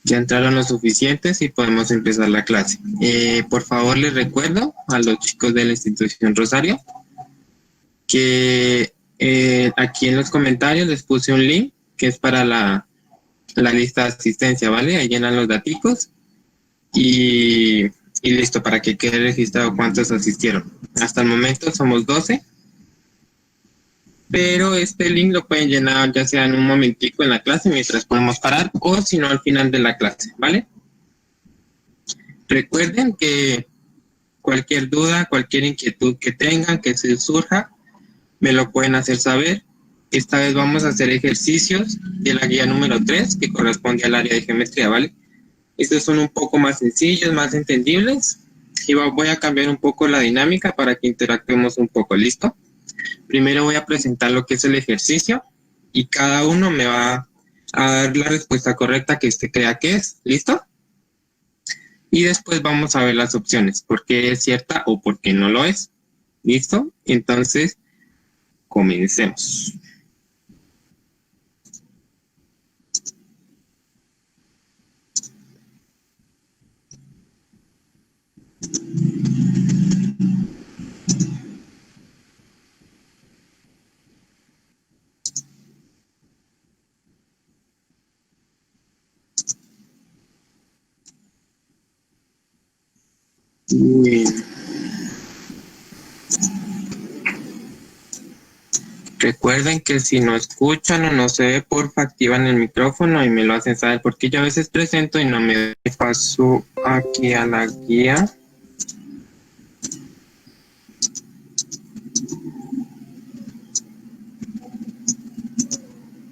Ya entraron los suficientes y podemos empezar la clase. Por favor, les recuerdo a los chicos de la institución Rosario que aquí en los comentarios les puse un link que es para la lista de asistencia, ¿vale? Ahí llenan los daticos y, y listo, para que quede registrado cuántos asistieron. Hasta el momento somos 12, pero este link lo pueden llenar ya sea en un momentico en la clase mientras podemos parar o si no al final de la clase, ¿vale? Recuerden que cualquier duda, cualquier inquietud que tengan, que se surja, me lo pueden hacer saber. Esta vez vamos a hacer ejercicios de la guía número 3 que corresponde al área de geometría, ¿vale? Estos son un poco más sencillos, más entendibles y voy a cambiar un poco la dinámica para que interactuemos un poco, ¿listo? Primero voy a presentar lo que es el ejercicio y cada uno me va a dar la respuesta correcta que usted crea que es, ¿listo? Y después vamos a ver las opciones, por qué es cierta o por qué no lo es. ¿Listo? Entonces, comencemos. Bueno, recuerden que si no escuchan o no se ve, porfa, activan el micrófono y me lo hacen saber, porque yo a veces presento y no me paso aquí a la guía.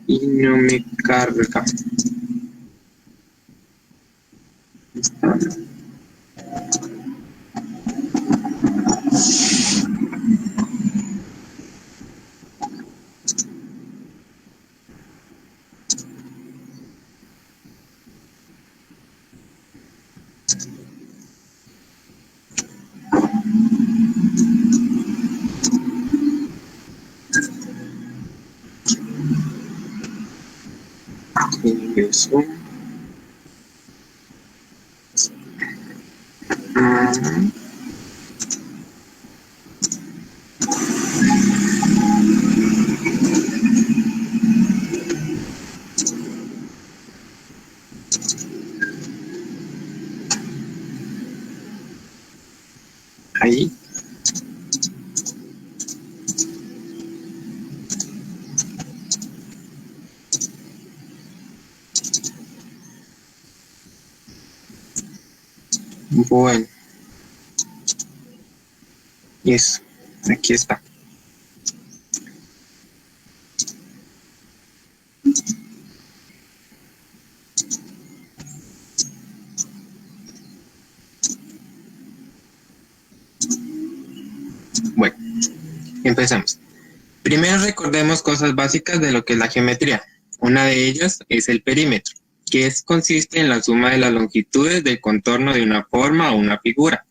Y no me carga. Está. Ingreso. Ahí. Bueno, eso. Aquí está. Bueno, empezamos. Primero recordemos cosas básicas de lo que es la geometría. Una de ellas es el perímetro, que consiste en la suma de las longitudes del contorno de una forma o una figura.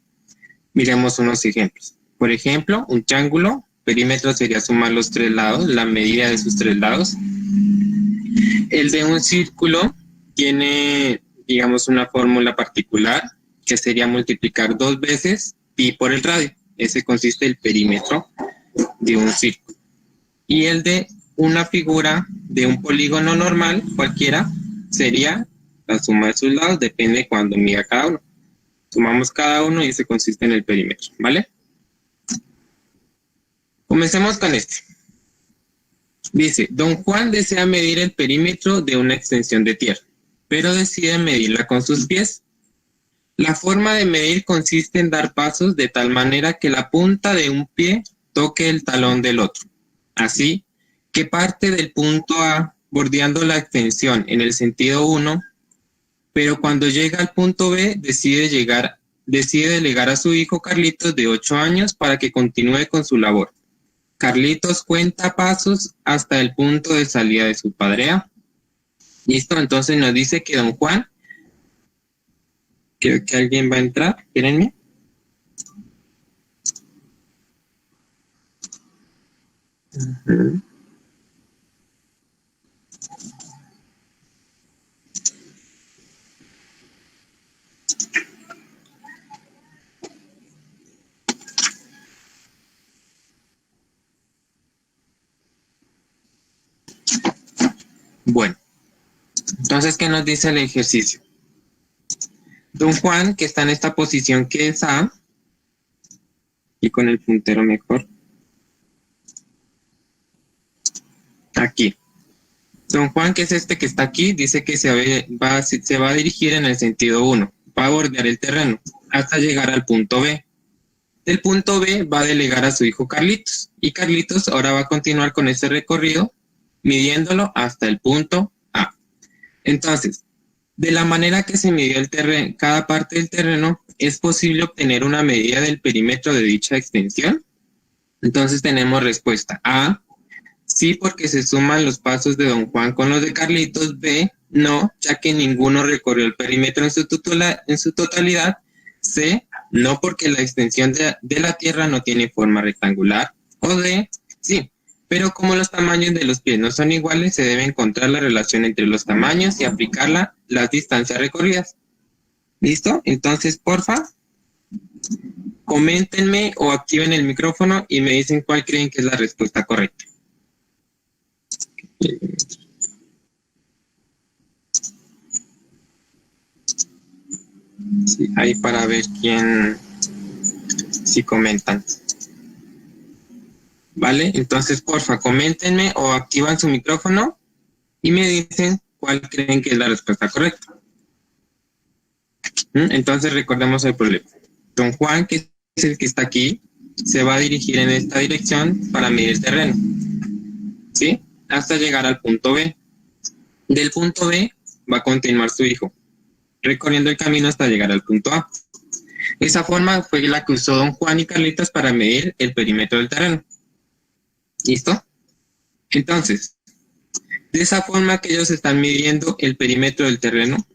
Miremos unos ejemplos. Por ejemplo, un triángulo, perímetro sería sumar los tres lados, la medida de sus tres lados. El de un círculo tiene, digamos, una fórmula particular, que sería multiplicar 2 veces pi por el radio. Ese consiste el perímetro de un círculo. Y el de una figura de un polígono normal, cualquiera, sería la suma de sus lados, depende de cuándo mida cada uno. Sumamos cada uno y ese consiste en el perímetro, ¿vale? Comencemos con este. Dice, don Juan desea medir el perímetro de una extensión de tierra, pero decide medirla con sus pies. La forma de medir consiste en dar pasos de tal manera que la punta de un pie toque el talón del otro. Así que parte del punto A bordeando la extensión en el sentido 1, pero cuando llega al punto B decide delegar a su hijo Carlitos de 8 años para que continúe con su labor. Carlitos cuenta pasos hasta el punto de salida de su padre A. Listo, entonces nos dice que don Juan, creo que alguien va a entrar, espérenme. Uh-huh. Entonces, ¿qué nos dice el ejercicio? Don Juan, que está en esta posición que es A, y con el puntero mejor, aquí. Don Juan, que es este que está aquí, dice que se va a dirigir en el sentido 1, va a bordear el terreno hasta llegar al punto B. Del punto B va a delegar a su hijo Carlitos, y Carlitos ahora va a continuar con este recorrido, midiéndolo hasta el punto A. Entonces, de la manera que se midió cada parte del terreno, ¿es posible obtener una medida del perímetro de dicha extensión? Entonces tenemos respuesta A, sí, porque se suman los pasos de Don Juan con los de Carlitos. B, no, ya que ninguno recorrió el perímetro en su totalidad. C, no, porque la extensión de la tierra no tiene forma rectangular. O D, sí, pero como los tamaños de los pies no son iguales, se debe encontrar la relación entre los tamaños y aplicar las distancias recorridas. ¿Listo? Entonces, porfa, coméntenme o activen el micrófono y me dicen cuál creen que es la respuesta correcta. Sí, ahí para ver si comentan. ¿Vale? Entonces, porfa, coméntenme o activan su micrófono y me dicen cuál creen que es la respuesta correcta. Entonces, recordemos el problema. Don Juan, que es el que está aquí, se va a dirigir en esta dirección para medir el terreno, ¿sí? Hasta llegar al punto B. Del punto B va a continuar su hijo, recorriendo el camino hasta llegar al punto A. Esa forma fue la que usó Don Juan y Carlitos para medir el perímetro del terreno. ¿Listo? Entonces, de esa forma que ellos están midiendo el perímetro del terreno,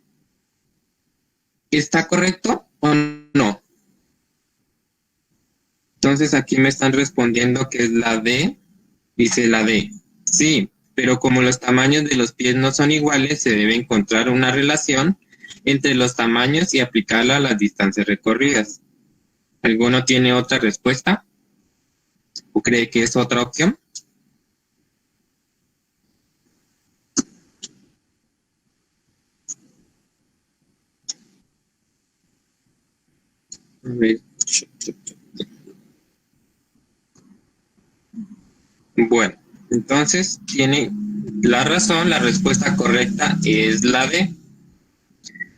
¿está correcto o no? Entonces aquí me están respondiendo que es la D. Dice la D. Sí, pero como los tamaños de los pies no son iguales, se debe encontrar una relación entre los tamaños y aplicarla a las distancias recorridas. ¿Alguno tiene otra respuesta? ¿O cree que es otra opción? A ver. Bueno, entonces tiene la razón, la respuesta correcta es la D.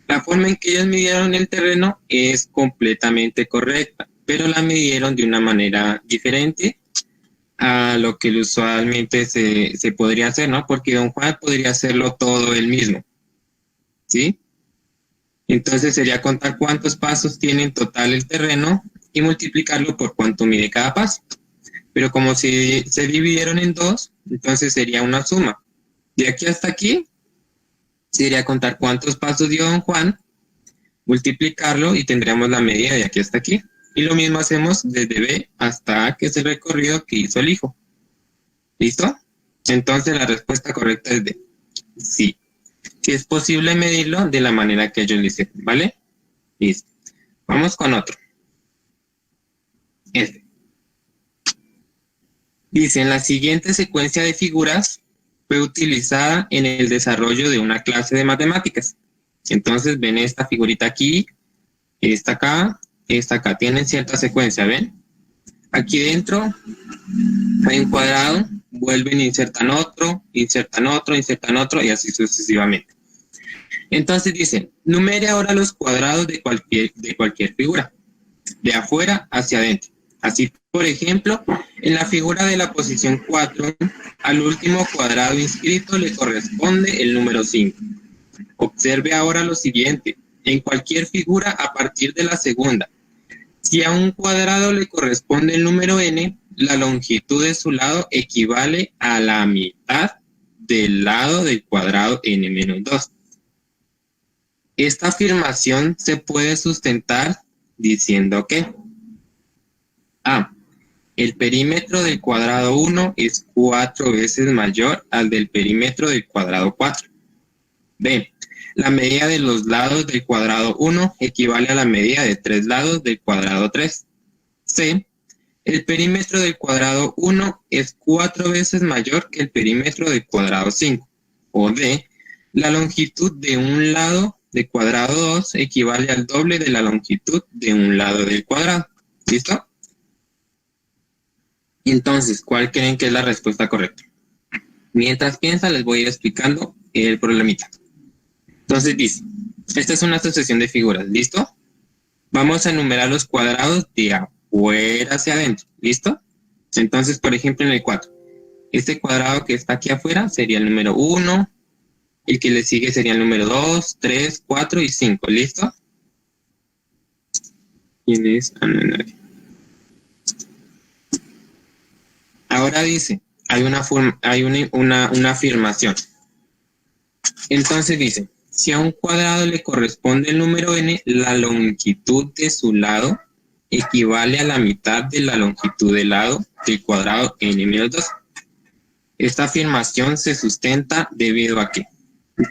La forma en que ellos midieron el terreno es completamente correcta, pero la midieron de una manera diferente a lo que usualmente se podría hacer, ¿no? Porque Don Juan podría hacerlo todo él mismo, ¿sí? Entonces sería contar cuántos pasos tiene en total el terreno y multiplicarlo por cuánto mide cada paso. Pero como se dividieron en dos, entonces sería una suma. De aquí hasta aquí, sería contar cuántos pasos dio Don Juan, multiplicarlo y tendríamos la medida de aquí hasta aquí. Y lo mismo hacemos desde B hasta A, que es el recorrido que hizo el hijo. ¿Listo? Entonces la respuesta correcta es D. Sí. Si es posible medirlo de la manera que ellos lo hicieron, ¿vale? Listo. Vamos con otro. Este. Dice, en la siguiente secuencia de figuras fue utilizada en el desarrollo de una clase de matemáticas. Entonces ven esta figurita aquí, esta acá, tienen cierta secuencia, ¿ven? Aquí dentro hay un cuadrado, vuelven, insertan otro, insertan otro y así sucesivamente. Entonces dicen, numere ahora los cuadrados de cualquier figura, de afuera hacia adentro. Así, por ejemplo, en la figura de la posición 4, al último cuadrado inscrito le corresponde el número 5. Observe ahora lo siguiente. En cualquier figura a partir de la segunda, si a un cuadrado le corresponde el número n, la longitud de su lado equivale a la mitad del lado del cuadrado n-2. Esta afirmación se puede sustentar diciendo que A. El perímetro del cuadrado 1 es 4 veces mayor al del perímetro del cuadrado 4. B. La medida de los lados del cuadrado 1 equivale a la medida de 3 lados del cuadrado 3. C. El perímetro del cuadrado 1 es 4 veces mayor que el perímetro del cuadrado 5. O D. La longitud de un lado de cuadrado 2 equivale al doble de la longitud de un lado del cuadrado. ¿Listo? Entonces, ¿cuál creen que es la respuesta correcta? Mientras piensa, les voy a ir explicando el problemita. Entonces dice, esta es una sucesión de figuras, ¿listo? Vamos a enumerar los cuadrados de afuera hacia adentro, ¿listo? Entonces, por ejemplo, en el 4, este cuadrado que está aquí afuera sería el número 1, el que le sigue sería el número 2, 3, 4 y 5, ¿listo? ¿Quién es? Ah, no, nadie. Ahora dice, hay una afirmación. Entonces dice, si a un cuadrado le corresponde el número n, la longitud de su lado equivale a la mitad de la longitud del lado del cuadrado n-2. Esta afirmación se sustenta debido a que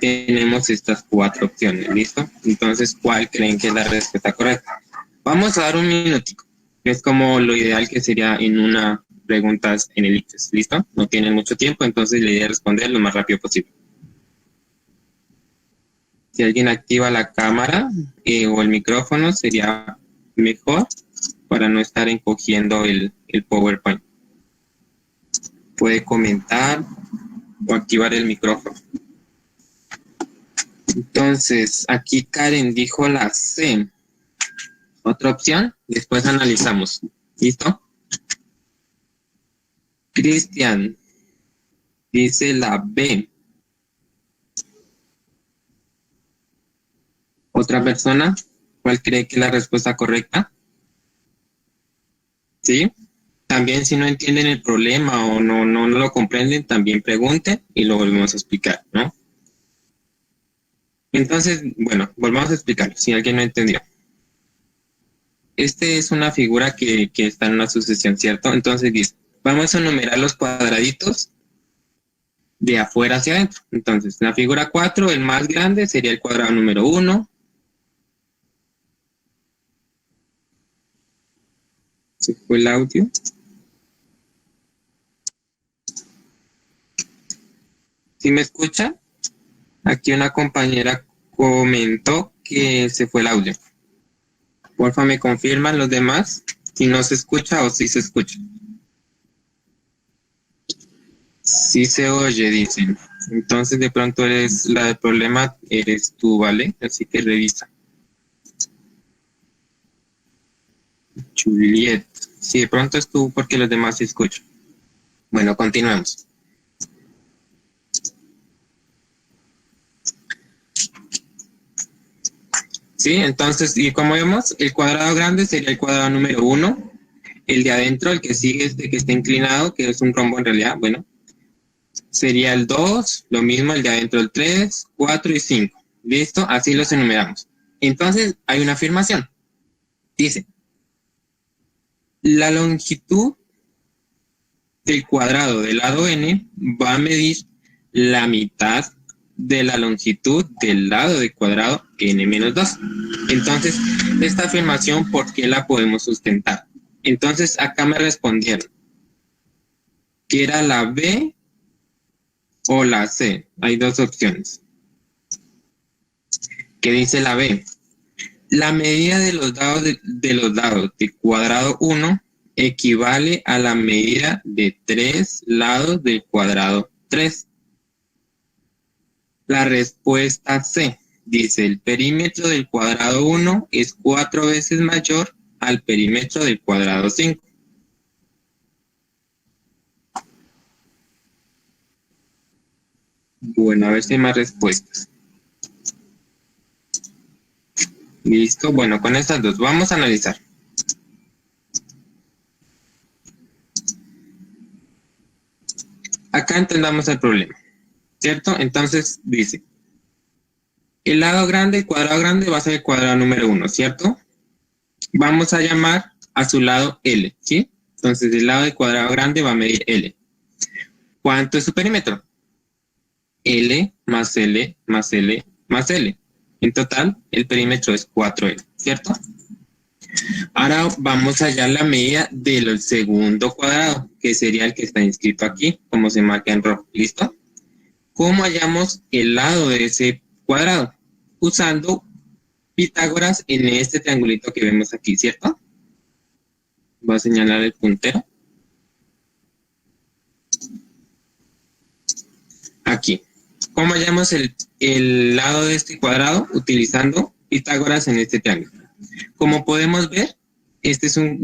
tenemos estas 4 opciones, ¿listo? Entonces, ¿cuál creen que es la respuesta correcta? Vamos a dar un minutico. Es como lo ideal que sería en una preguntas en el ICFES, ¿listo? No tienen mucho tiempo, entonces la idea es responder lo más rápido posible. Si alguien activa la cámara o el micrófono, sería mejor para no estar encogiendo el PowerPoint. Puede comentar o activar el micrófono. Entonces, aquí Karen dijo la C. Otra opción, después analizamos. ¿Listo? Cristian dice la B. ¿Otra persona? ¿Cuál cree que es la respuesta correcta? ¿Sí? También si no entienden el problema o no lo comprenden, también pregunten y lo volvemos a explicar, ¿no? Entonces, bueno, volvamos a explicarlo, si alguien no entendió. Este es una figura que está en una sucesión, ¿cierto? Entonces dice, vamos a enumerar los cuadraditos de afuera hacia adentro. Entonces, en la figura 4, el más grande sería el cuadrado número 1. ¿Se fue el audio? ¿Sí me escucha? Aquí una compañera comentó que se fue el audio. Porfa, me confirman los demás si no se escucha o si se escucha. Sí se oye, dicen. Entonces de pronto la del problema eres tú, ¿vale? Así que revisa. Juliet. Sí, de pronto es tú porque los demás se escuchan. Bueno, continuemos. Sí, entonces, y como vemos, el cuadrado grande sería el cuadrado número 1. El de adentro, el que sigue este que está inclinado, que es un rombo en realidad, bueno, sería el 2, lo mismo el de adentro el 3, 4 y 5. ¿Listo? Así los enumeramos. Entonces, hay una afirmación. Dice, la longitud del cuadrado del lado n va a medir la mitad de la longitud del lado del cuadrado n-2. Entonces, esta afirmación, ¿por qué la podemos sustentar? Entonces, acá me respondieron que era la B o la C. Hay dos opciones. ¿Qué dice la B? La medida de los lados de cuadrado 1 equivale a la medida de 3 lados del cuadrado 3. La respuesta C dice el perímetro del cuadrado 1 es 4 veces mayor al perímetro del cuadrado 5. Bueno, a ver si hay más respuestas. Listo, bueno, con estas dos vamos a analizar. Acá entendamos el problema, ¿cierto? Entonces dice, el lado grande, el cuadrado grande va a ser el cuadrado número 1, ¿cierto? Vamos a llamar a su lado L, ¿sí? Entonces el lado del cuadrado grande va a medir L. ¿Cuánto es su perímetro? L más L más L más L. En total, el perímetro es 4L, ¿cierto? Ahora vamos a hallar la medida del segundo cuadrado, que sería el que está inscrito aquí, como se marca en rojo. ¿Listo? ¿Cómo hallamos el lado de ese cuadrado? Usando Pitágoras en este triangulito que vemos aquí, ¿cierto? Voy a señalar el puntero. Aquí. ¿Cómo hallamos el lado de este cuadrado? Utilizando Pitágoras en este triángulo. Como podemos ver, este es un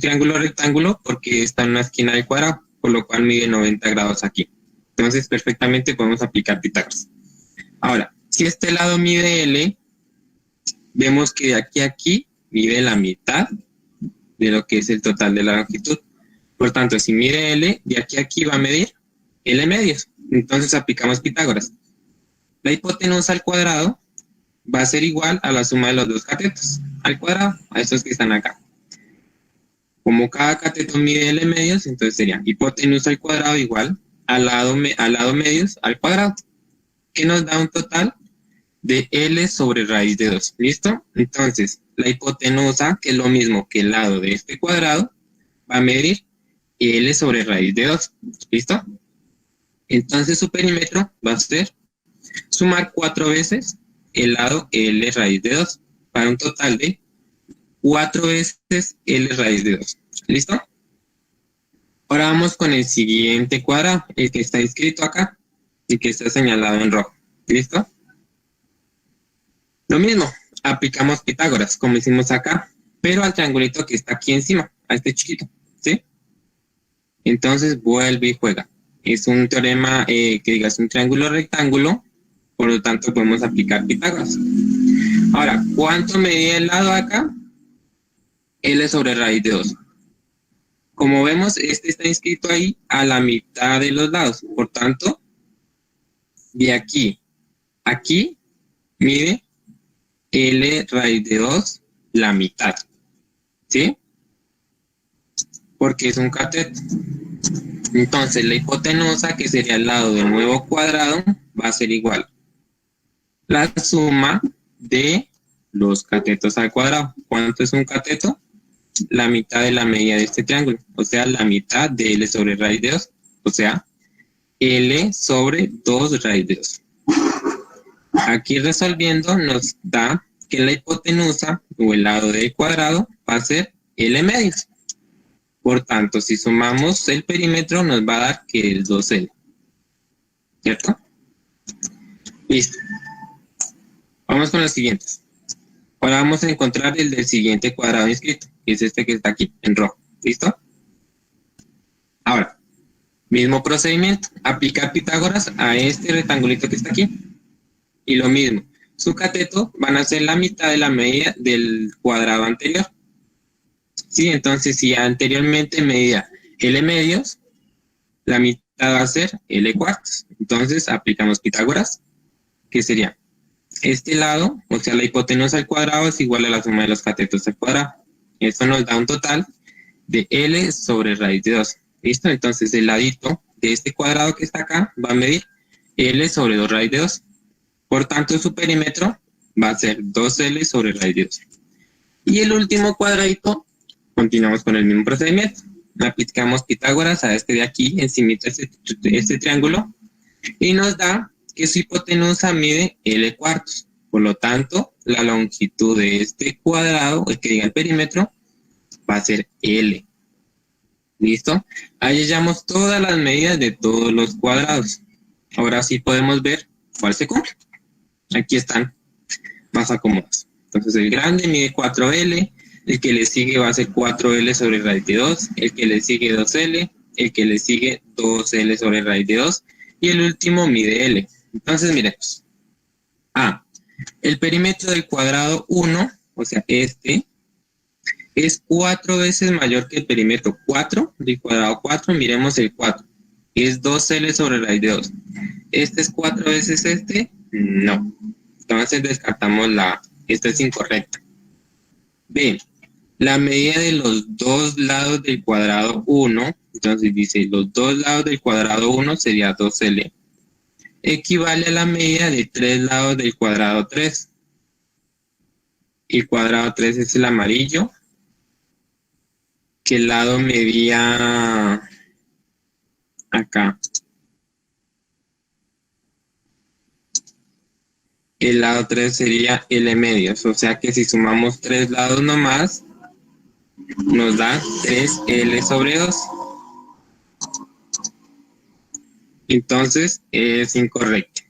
triángulo rectángulo porque está en una esquina del cuadrado, por lo cual mide 90 grados aquí. Entonces, perfectamente podemos aplicar Pitágoras. Ahora, si este lado mide L, vemos que de aquí a aquí mide la mitad de lo que es el total de la longitud. Por tanto, si mide L, de aquí a aquí va a medir L medios. Entonces aplicamos Pitágoras. La hipotenusa al cuadrado va a ser igual a la suma de los dos catetos al cuadrado, a estos que están acá. Como cada cateto mide L medios, entonces sería hipotenusa al cuadrado igual al lado medios al cuadrado, que nos da un total de L sobre raíz de 2. ¿Listo? Entonces, la hipotenusa, que es lo mismo que el lado de este cuadrado, va a medir L sobre raíz de 2. ¿Listo? Entonces su perímetro va a ser sumar 4 veces el lado L raíz de 2 para un total de 4 veces L raíz de 2. ¿Listo? Ahora vamos con el siguiente cuadrado, el que está inscrito acá y que está señalado en rojo. ¿Listo? Lo mismo, aplicamos Pitágoras, como hicimos acá, pero al triangulito que está aquí encima, a este chiquito, ¿sí? Entonces vuelve y juega. Es un teorema que digas un triángulo rectángulo, por lo tanto podemos aplicar Pitágoras. Ahora, ¿cuánto medía el lado acá? L sobre raíz de 2. Como vemos, este está inscrito ahí a la mitad de los lados. Por tanto, de aquí a aquí mide L raíz de 2 la mitad. ¿Sí? Porque es un cateto. Entonces, la hipotenusa, que sería el lado del nuevo cuadrado, va a ser igual la suma de los catetos al cuadrado. ¿Cuánto es un cateto? La mitad de la medida de este triángulo, o sea, la mitad de L sobre raíz de 2, o sea, L sobre 2 raíz de 2. Aquí resolviendo nos da que la hipotenusa, o el lado del cuadrado, va a ser L medios. Por tanto, si sumamos el perímetro, nos va a dar que es 2L. ¿Cierto? Listo. Vamos con los siguientes. Ahora vamos a encontrar el del siguiente cuadrado inscrito, que es este que está aquí, en rojo. ¿Listo? Ahora, mismo procedimiento. Aplicar Pitágoras a este rectangulito que está aquí. Y lo mismo. Su cateto van a ser la mitad de la medida del cuadrado anterior. Sí, entonces si anteriormente medía L medios, la mitad va a ser L cuartos. Entonces aplicamos Pitágoras, que sería este lado, o sea, la hipotenusa al cuadrado es igual a la suma de los catetos al cuadrado. Esto nos da un total de L sobre raíz de 2. ¿Listo? Entonces el ladito de este cuadrado que está acá va a medir L sobre 2 raíz de 2. Por tanto, su perímetro va a ser 2L sobre raíz de 2. Y el último cuadradito, continuamos con el mismo procedimiento. Aplicamos Pitágoras a este de aquí, encima de este triángulo, y nos da que su hipotenusa mide L cuartos. Por lo tanto, la longitud de este cuadrado, el que diga el perímetro, va a ser L. ¿Listo? Ahí hallamos todas las medidas de todos los cuadrados. Ahora sí podemos ver cuál se cumple. Aquí están más acomodados. Entonces el grande mide 4L, el que le sigue va a ser 4L sobre raíz de 2, el que le sigue 2L, el que le sigue 2L sobre raíz de 2 y el último mide L. Entonces miremos. El perímetro del cuadrado 1, o sea este, es 4 veces mayor que el perímetro 4 del cuadrado 4. Miremos el 4, es 2L sobre raíz de 2. ¿Este es 4 veces este? No. Entonces descartamos esta es incorrecta. B, la medida de los dos lados del cuadrado 1, entonces dice los dos lados del cuadrado 1 sería 2L, equivale a la medida de 3 lados del cuadrado 3. El cuadrado 3 es el amarillo, que el lado medía acá el lado 3 sería L medios, o sea que si sumamos 3 lados nomás, nos da 3L sobre 2. Entonces es incorrecto.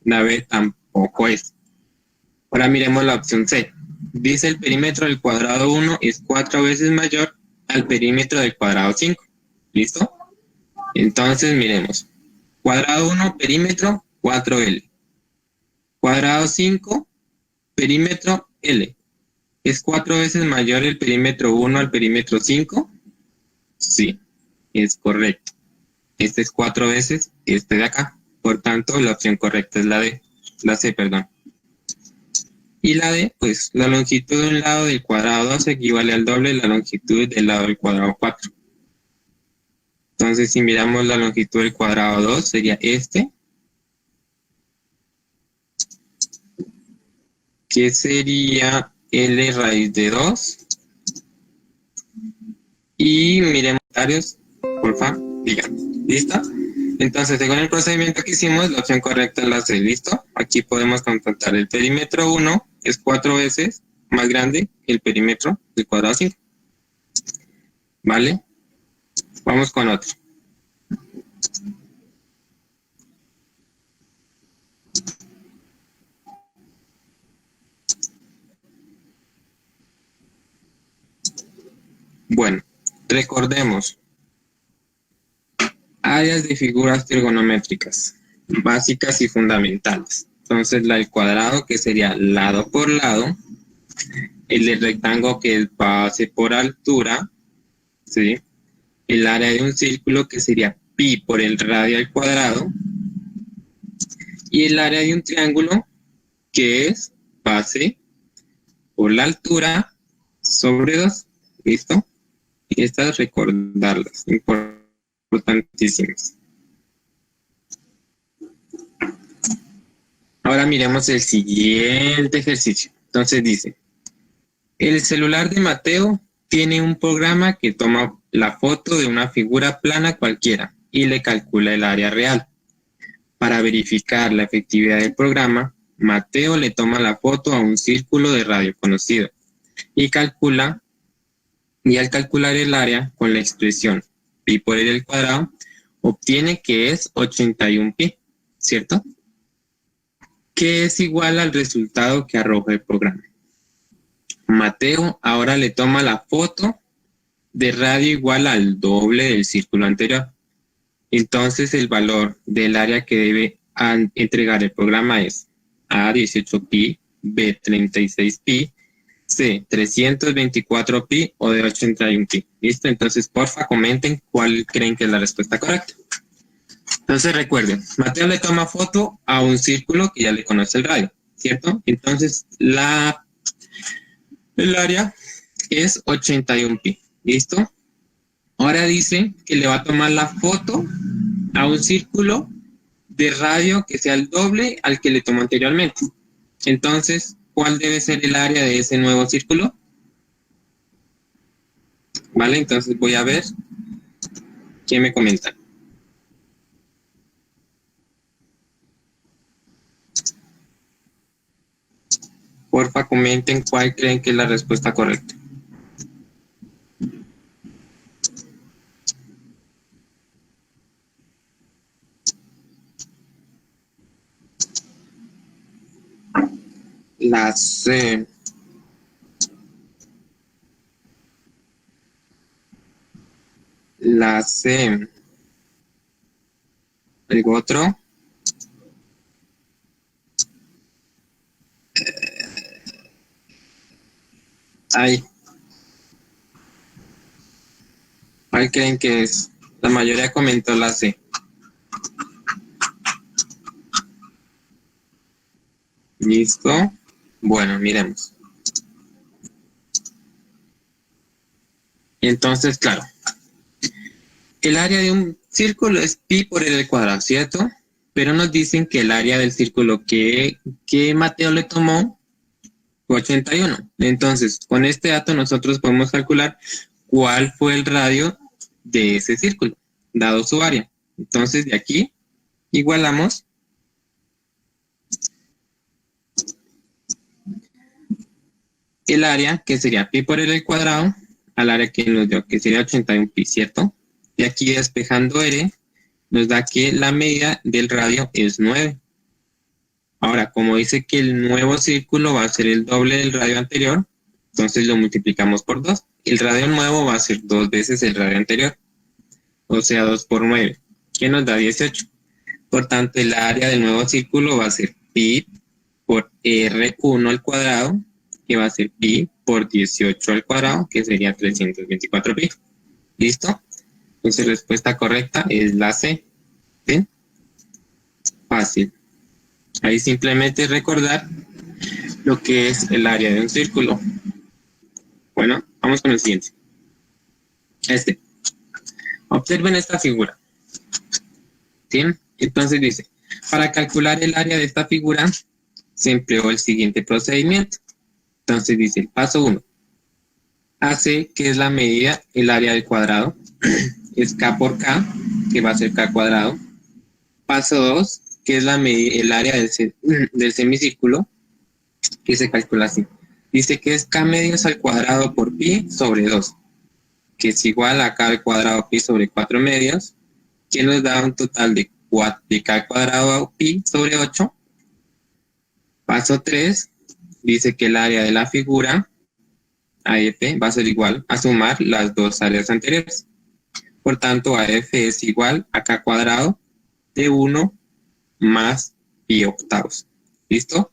La B tampoco es. Ahora miremos la opción C. Dice el perímetro del cuadrado 1 es 4 veces mayor al perímetro del cuadrado 5. ¿Listo? Entonces miremos. Cuadrado 1, perímetro 4L. Cuadrado 5, perímetro L. ¿Es 4 veces mayor el perímetro 1 al perímetro 5? Sí, es correcto. Este es 4 veces este de acá. Por tanto, la opción correcta es la D. La C, perdón. Y la D, pues la longitud de un lado del cuadrado 2 equivale al doble de la longitud del lado del cuadrado 4. Entonces, si miramos la longitud del cuadrado 2, sería este, que sería L raíz de 2. Y miremos comentarios, porfa, digan. ¿Listo? Entonces, según el procedimiento que hicimos, la opción correcta es la C. ¿Listo? Aquí podemos constatar el perímetro 1 es 4 veces más grande que el perímetro del cuadrado 5. ¿Vale? Vamos con otro. Bueno, recordemos. Áreas de figuras trigonométricas, básicas y fundamentales. Entonces, la del cuadrado, que sería lado por lado. El del rectángulo, que es base por altura. ¿Sí? El área de un círculo, que sería pi por el radio al cuadrado. Y el área de un triángulo, que es base por la altura sobre 2. ¿Listo? Y estas recordarlas, importantísimas. Ahora miremos el siguiente ejercicio. Entonces dice, el celular de Mateo tiene un programa que toma la foto de una figura plana cualquiera y le calcula el área real. Para verificar la efectividad del programa, Mateo le toma la foto a un círculo de radio conocido y al calcular el área con la expresión pi por el cuadrado, obtiene que es 81 pi, ¿cierto? Que es igual al resultado que arroja el programa. Mateo ahora le toma la foto de radio igual al doble del círculo anterior. Entonces el valor del área que debe entregar el programa es A 18 pi, B 36 pi, C 324 pi o D 81 pi. ¿Listo? Entonces porfa comenten cuál creen que es la respuesta correcta. Entonces recuerden, Mateo le toma foto a un círculo que ya le conoce el radio, ¿cierto? Entonces el área es 81 pi. ¿Listo? Ahora dice que le va a tomar la foto a un círculo de radio que sea el doble al que le tomó anteriormente. Entonces, ¿cuál debe ser el área de ese nuevo círculo? Vale, entonces voy a ver quién me comenta. Porfa, comenten cuál creen que es la respuesta correcta. La C. La C. ¿El otro? Ay. ¿Cuál creen que es? La mayoría comentó la C. ¿Listo? Bueno, miremos. Entonces, claro, el área de un círculo es pi por el cuadrado, ¿cierto? Pero nos dicen que el área del círculo que Mateo le tomó fue 81. Entonces, con este dato nosotros podemos calcular cuál fue el radio de ese círculo, dado su área. Entonces, de aquí igualamos el área, que sería pi por r al cuadrado, al área que nos dio, que sería 81 pi, ¿cierto? Y aquí despejando r, nos da que la medida del radio es 9. Ahora, como dice que el nuevo círculo va a ser el doble del radio anterior, entonces lo multiplicamos por 2. El radio nuevo va a ser 2 veces el radio anterior, o sea, 2 por 9, que nos da 18. Por tanto, el área del nuevo círculo va a ser pi por R1 al cuadrado, que va a ser pi por 18 al cuadrado, que sería 324 pi. ¿Listo? Entonces, la respuesta correcta es la C. ¿Sí? Fácil. Ahí simplemente recordar lo que es el área de un círculo. Bueno, vamos con el siguiente. Observen esta figura. ¿Sí? Entonces dice, para calcular el área de esta figura, se empleó el siguiente procedimiento. Entonces dice, el paso 1. Hace que es la medida, el área del cuadrado, es k por k, que va a ser k cuadrado. Paso 2, que es la medida, el área del semicírculo, que se calcula así. Dice que es k medios al cuadrado por pi sobre 2, que es igual a k al cuadrado pi sobre 4 medios, que nos da un total de k al cuadrado pi sobre 8. Paso 3, dice que el área de la figura AF va a ser igual a sumar las dos áreas anteriores. Por tanto, AF es igual a k cuadrado de 1 más pi octavos. ¿Listo?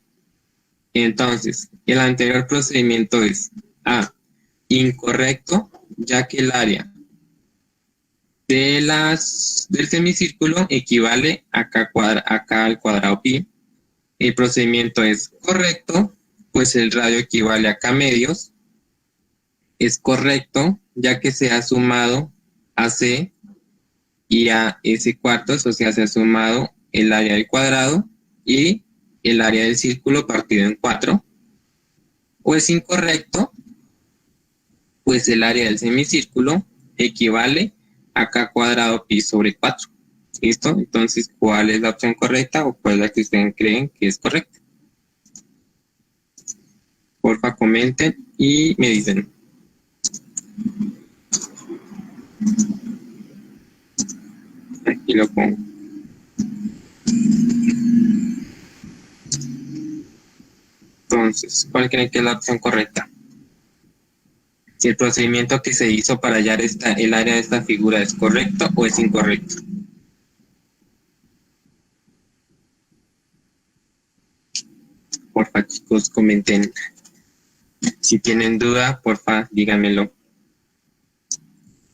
Entonces, el anterior procedimiento es A, incorrecto, ya que el área del semicírculo equivale a k al cuadrado pi. El procedimiento es correcto, pues el radio equivale a k medios. Es correcto, ya que se ha sumado a C y a S cuartos, o sea, se ha sumado el área del cuadrado y el área del círculo partido en 4. O es incorrecto, pues el área del semicírculo equivale a k cuadrado pi sobre 4. ¿Listo? Entonces, ¿cuál es la opción correcta o cuál es la que ustedes creen que es correcta? Porfa, comenten y me dicen. Aquí lo pongo. Entonces, ¿cuál creen que es la opción correcta? Si el procedimiento que se hizo para hallar el área de esta figura es correcto o es incorrecto. Porfa, chicos, comenten. Si tienen duda, porfa, díganmelo.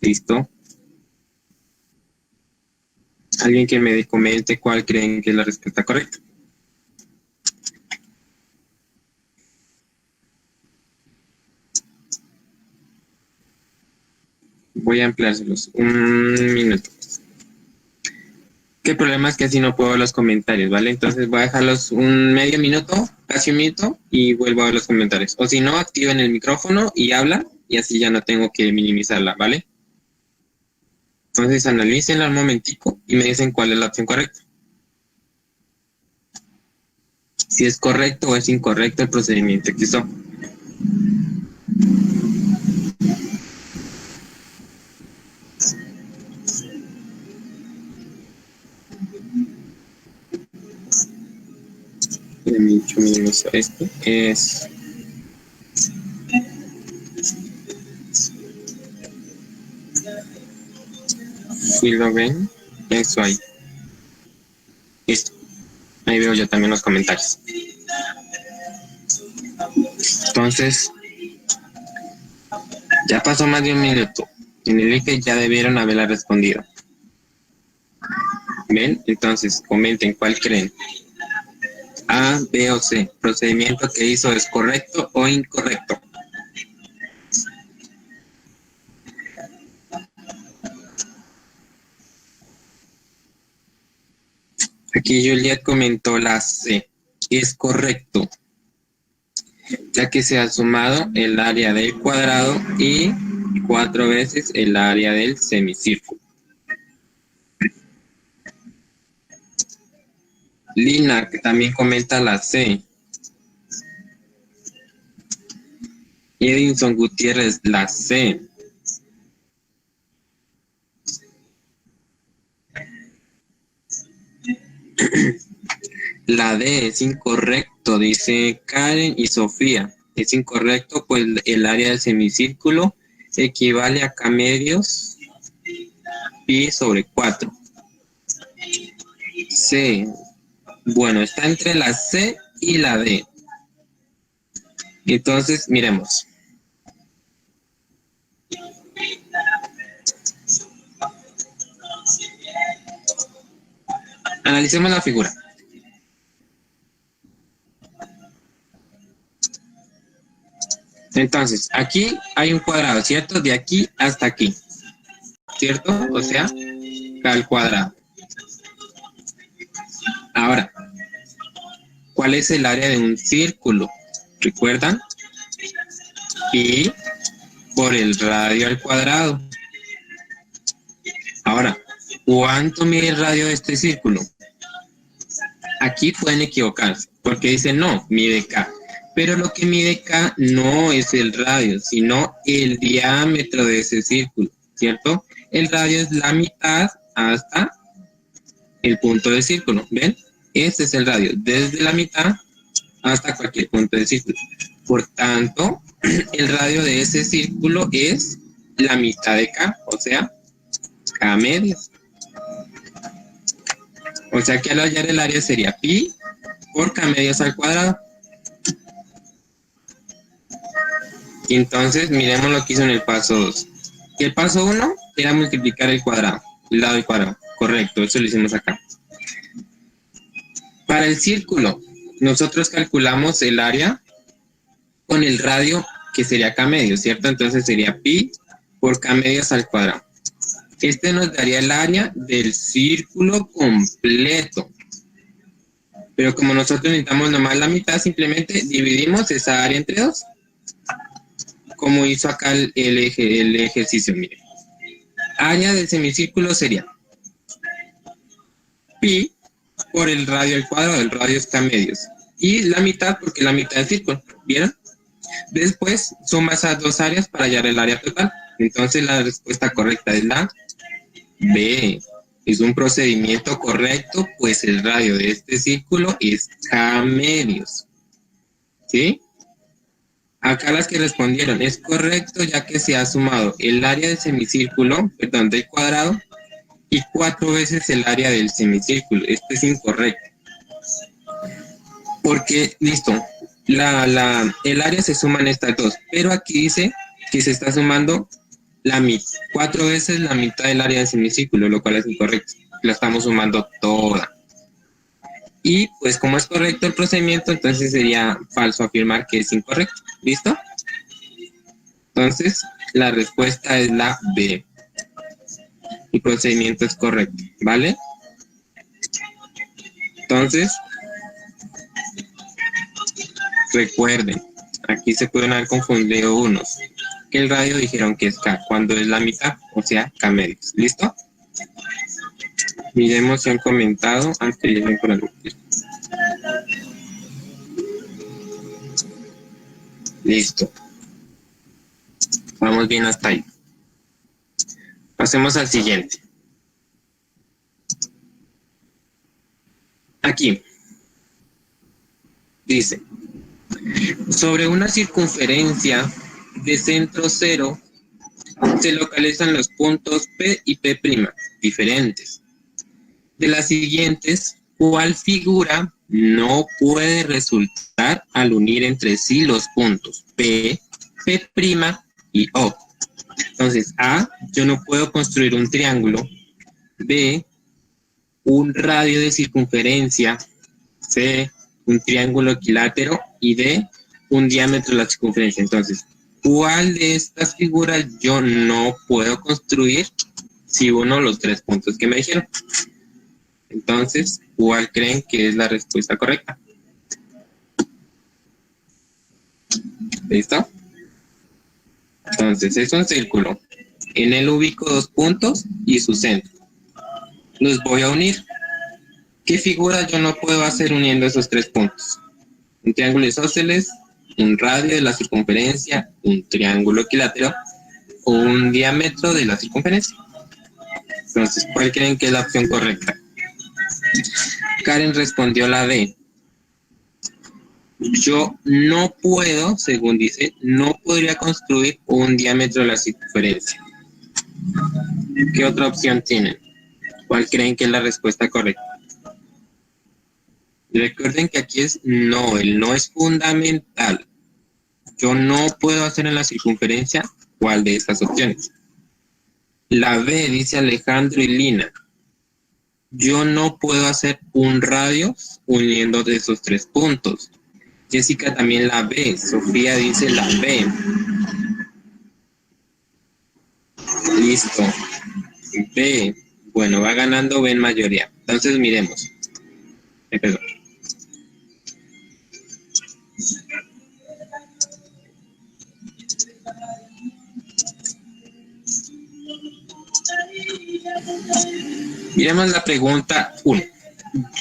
¿Listo? Alguien que me comente cuál creen que es la respuesta correcta. Voy a ampliárselos un minuto. ¿Qué problema es que así no puedo ver los comentarios, ¿vale? Entonces voy a dejarlos un medio minuto, casi un minuto, y vuelvo a ver los comentarios. O si no, activen el micrófono y hablan, y así ya no tengo que minimizarla, ¿vale? Entonces analícenla un momentico y me dicen cuál es la opción correcta. Si es correcto o es incorrecto el procedimiento que hizo. Esto es... Si lo ven, eso ahí. Listo. Ahí veo yo también los comentarios. Entonces, ya pasó más de un minuto. En el que ya debieron haberla respondido. ¿Ven? Entonces, comenten cuál creen. A, B o C. ¿Procedimiento que hizo es correcto o incorrecto? Aquí Juliet comentó la C. Es correcto, ya que se ha sumado el área del cuadrado y 4 veces el área del semicírculo. Lina, que también comenta la C. Edinson Gutiérrez, la C. La D es incorrecto, dice Karen y Sofía. Es incorrecto, pues el área del semicírculo equivale a K medios pi sobre 4. C. Bueno, está entre la C y la D. Entonces, miremos. Analicemos la figura. Entonces, aquí hay un cuadrado, ¿cierto? De aquí hasta aquí, ¿cierto? O sea, al cuadrado. Ahora, ¿cuál es el área de un círculo? ¿Recuerdan? Pi por el radio al cuadrado. Ahora, ¿cuánto mide el radio de este círculo? Aquí pueden equivocarse, porque dicen no, mide K. Pero lo que mide K no es el radio, sino el diámetro de ese círculo, ¿cierto? El radio es la mitad hasta el punto del círculo, ¿ven? Ese es el radio, desde la mitad hasta cualquier punto del círculo. Por tanto, el radio de ese círculo es la mitad de K, o sea, K medios. O sea que al hallar el área sería pi por K medios al cuadrado. Entonces, miremos lo que hizo en el paso 2. El paso 1 era multiplicar el cuadrado, el lado del cuadrado. Correcto, eso lo hicimos acá. Para el círculo, nosotros calculamos el área con el radio, que sería K medios, ¿cierto? Entonces sería pi por K medios al cuadrado. Este nos daría el área del círculo completo. Pero como nosotros necesitamos nomás la mitad, simplemente dividimos esa área entre 2. Como hizo acá el ejercicio, miren. Área del semicírculo sería pi por el radio al cuadrado, el radio es K medios. Y la mitad porque la mitad del círculo, ¿vieron? Después suma esas dos áreas para hallar el área total. Entonces la respuesta correcta es la B. Es un procedimiento correcto, pues el radio de este círculo es K medios. ¿Sí? Acá las que respondieron es correcto, ya que se ha sumado el área del semicírculo, perdón, del cuadrado, y 4 veces el área del semicírculo. Esto es incorrecto. Porque, listo, el área se suma en estas dos, pero aquí dice que se está sumando 4 veces la mitad del área del semicírculo, lo cual es incorrecto. La estamos sumando toda. Y pues como es correcto el procedimiento, entonces sería falso afirmar que es incorrecto. ¿Listo? Entonces, la respuesta es la B. El procedimiento es correcto, ¿vale? Entonces, recuerden, aquí se pueden haber confundido unos. Que el radio dijeron que es K, cuando es la mitad, o sea, K medios. ¿Listo? Miremos si han comentado antes de irme por el... Listo. Vamos bien hasta ahí. Pasemos al siguiente. Aquí. Dice, sobre una circunferencia de centro cero se localizan los puntos P y P' diferentes. De las siguientes, ¿cuál figura no puede resultar al unir entre sí los puntos P, P' y O? Entonces, A, yo no puedo construir un triángulo. B, un radio de circunferencia. C, un triángulo equilátero. Y D, un diámetro de la circunferencia. Entonces, ¿cuál de estas figuras yo no puedo construir si uno de los 3 puntos que me dijeron? Entonces, ¿cuál creen que es la respuesta correcta? ¿Listo? Entonces, es un círculo. En él ubico 2 puntos y su centro. Los voy a unir. ¿Qué figura yo no puedo hacer uniendo esos 3 puntos? Un triángulo isósceles, un radio de la circunferencia, un triángulo equilátero o un diámetro de la circunferencia. Entonces, ¿cuál creen que es la opción correcta? Karen respondió la D. Yo no puedo, según dice, no podría construir un diámetro de la circunferencia. ¿Qué otra opción tienen? ¿Cuál creen que es la respuesta correcta? Recuerden que aquí es no, el no es fundamental. Yo no puedo hacer en la circunferencia, ¿cuál de estas opciones? La B, dice Alejandro y Lina. Yo no puedo hacer un radio uniendo de esos tres puntos. Jessica también la B. Sofía dice la B. Listo. B. Bueno, va ganando B en mayoría. Entonces miremos. Perdón. Miremos la pregunta 1.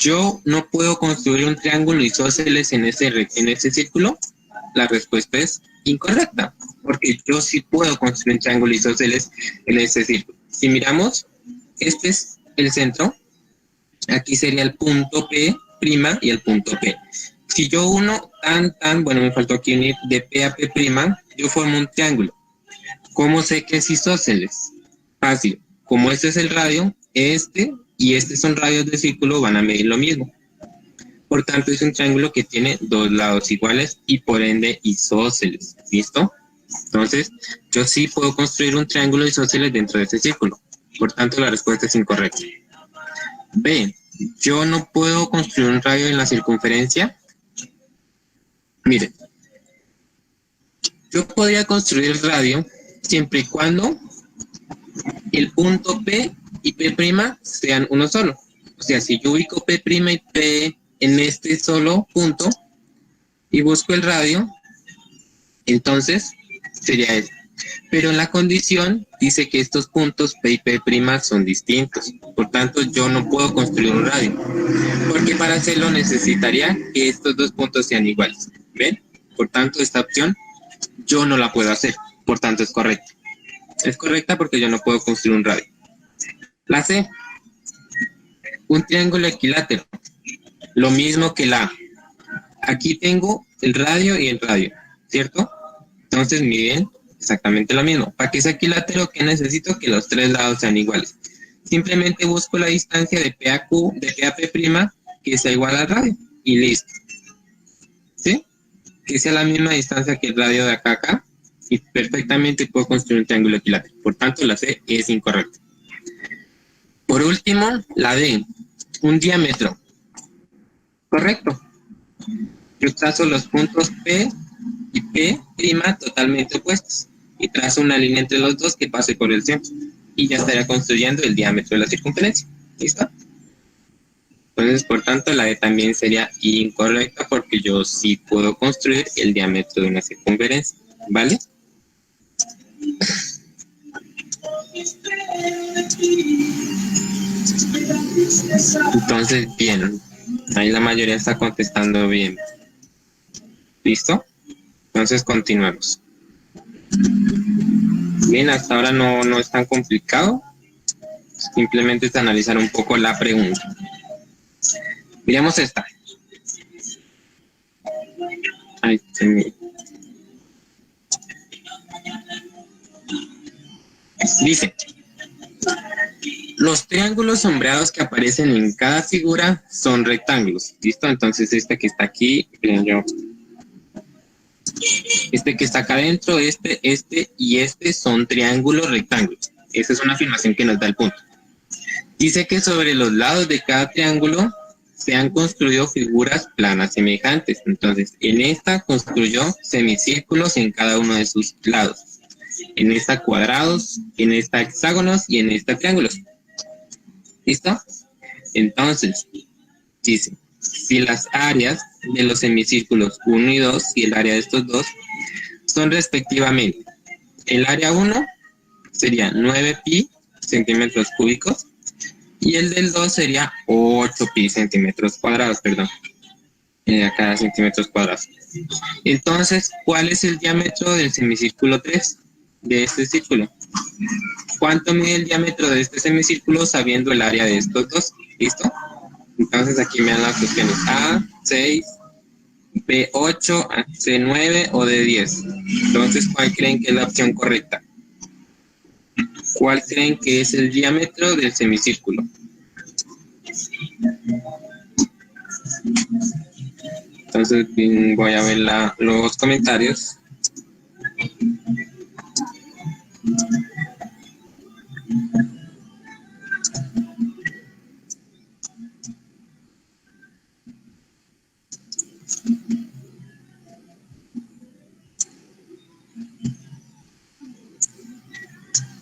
Yo no puedo construir un triángulo isósceles en ese círculo. La respuesta es incorrecta, porque yo sí puedo construir un triángulo isósceles en ese círculo. Si miramos, este es el centro. Aquí sería el punto P' y el punto P. Si yo uno bueno, me faltó aquí unir de P a P', yo formo un triángulo. ¿Cómo sé que es isósceles? Fácil. Como este es el radio, este y este son radios de círculo, van a medir lo mismo. Por tanto, es un triángulo que tiene dos lados iguales y por ende isósceles. ¿Listo? Entonces, yo sí puedo construir un triángulo isósceles dentro de este círculo. Por tanto, la respuesta es incorrecta. B. Yo no puedo construir un radio en la circunferencia. Miren, yo podría construir el radio siempre y cuando el punto P y P' sean uno solo. O sea, si yo ubico P' y P en este solo punto y busco el radio, entonces sería este. Pero en la condición dice que estos puntos P y P' son distintos. Por tanto, yo no puedo construir un radio. Porque para hacerlo necesitaría que estos dos puntos sean iguales. ¿Ven? Por tanto, esta opción yo no la puedo hacer. Por tanto, es correcta. Es correcta porque yo no puedo construir un radio. La C. Un triángulo equilátero. Lo mismo que la A. Aquí tengo el radio y el radio, ¿cierto? Entonces miden exactamente lo mismo. Para que sea equilátero, ¿qué necesito? Que los tres lados sean iguales. Simplemente busco la distancia de P a Q, de P a P', que sea igual al radio. Y listo. ¿Sí? Que sea la misma distancia que el radio de acá a acá. Y perfectamente puedo construir un triángulo equilátero. Por tanto, la C es incorrecta. Por último, la D. Un diámetro. Correcto. Yo trazo los puntos P y P' totalmente opuestos. Y trazo una línea entre los dos que pase por el centro. Y ya estaría construyendo el diámetro de la circunferencia. ¿Listo? Entonces, por tanto, la D también sería incorrecta porque yo sí puedo construir el diámetro de una circunferencia. ¿Vale? Entonces, bien. Ahí la mayoría está contestando bien. ¿Listo? Entonces, continuemos. Bien, hasta ahora no es tan complicado. Simplemente es analizar un poco la pregunta. Miremos esta. Ahí se me... Dice, los triángulos sombreados que aparecen en cada figura son rectángulos. ¿Listo? Entonces este que está aquí, miren yo. Este que está acá adentro, este y este son triángulos rectángulos. Esa es una afirmación que nos da el punto. Dice que sobre los lados de cada triángulo se han construido figuras planas semejantes. Entonces, en esta construyó semicírculos en cada uno de sus lados. En esta cuadrados, en esta hexágonos y en esta triángulos. ¿Listo? Entonces, dice, si las áreas de los semicírculos 1 y 2 y el área de estos dos son respectivamente, el área 1 sería 9 pi centímetros cúbicos y el del 2 sería 8 pi centímetros cuadrados, perdón. a cada centímetros cuadrados. Entonces, ¿cuál es el diámetro del semicírculo 3 de este círculo? ¿Cuánto mide el diámetro de este semicírculo sabiendo el área de estos dos? ¿Listo? Entonces aquí me dan las opciones A, 6, B, 8, C, 9 o D, 10. Entonces, ¿cuál creen que es la opción correcta? ¿Cuál creen que es el diámetro del semicírculo? Entonces voy a ver los comentarios.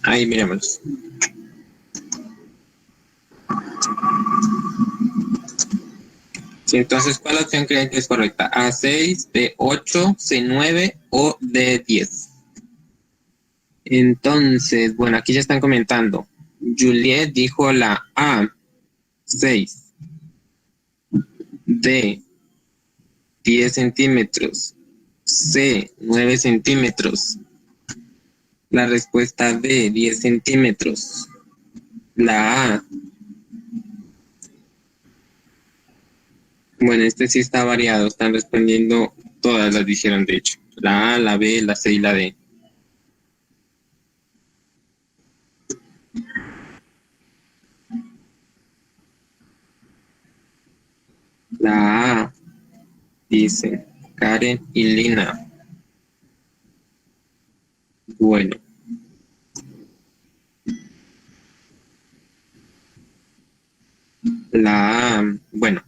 Ahí miremos. Sí, entonces, ¿cuál opción creen que es correcta? A6, B8, C9 o D10. Entonces, bueno, aquí ya están comentando. Juliet dijo la A6, D 10 centímetros, C 9 centímetros. La respuesta D 10 centímetros. La A. Bueno, este sí está variado, están respondiendo, todas las dijeron de hecho. La A, la B, la C y la D. La A, dice Karen y Lina. Bueno. La A, bueno,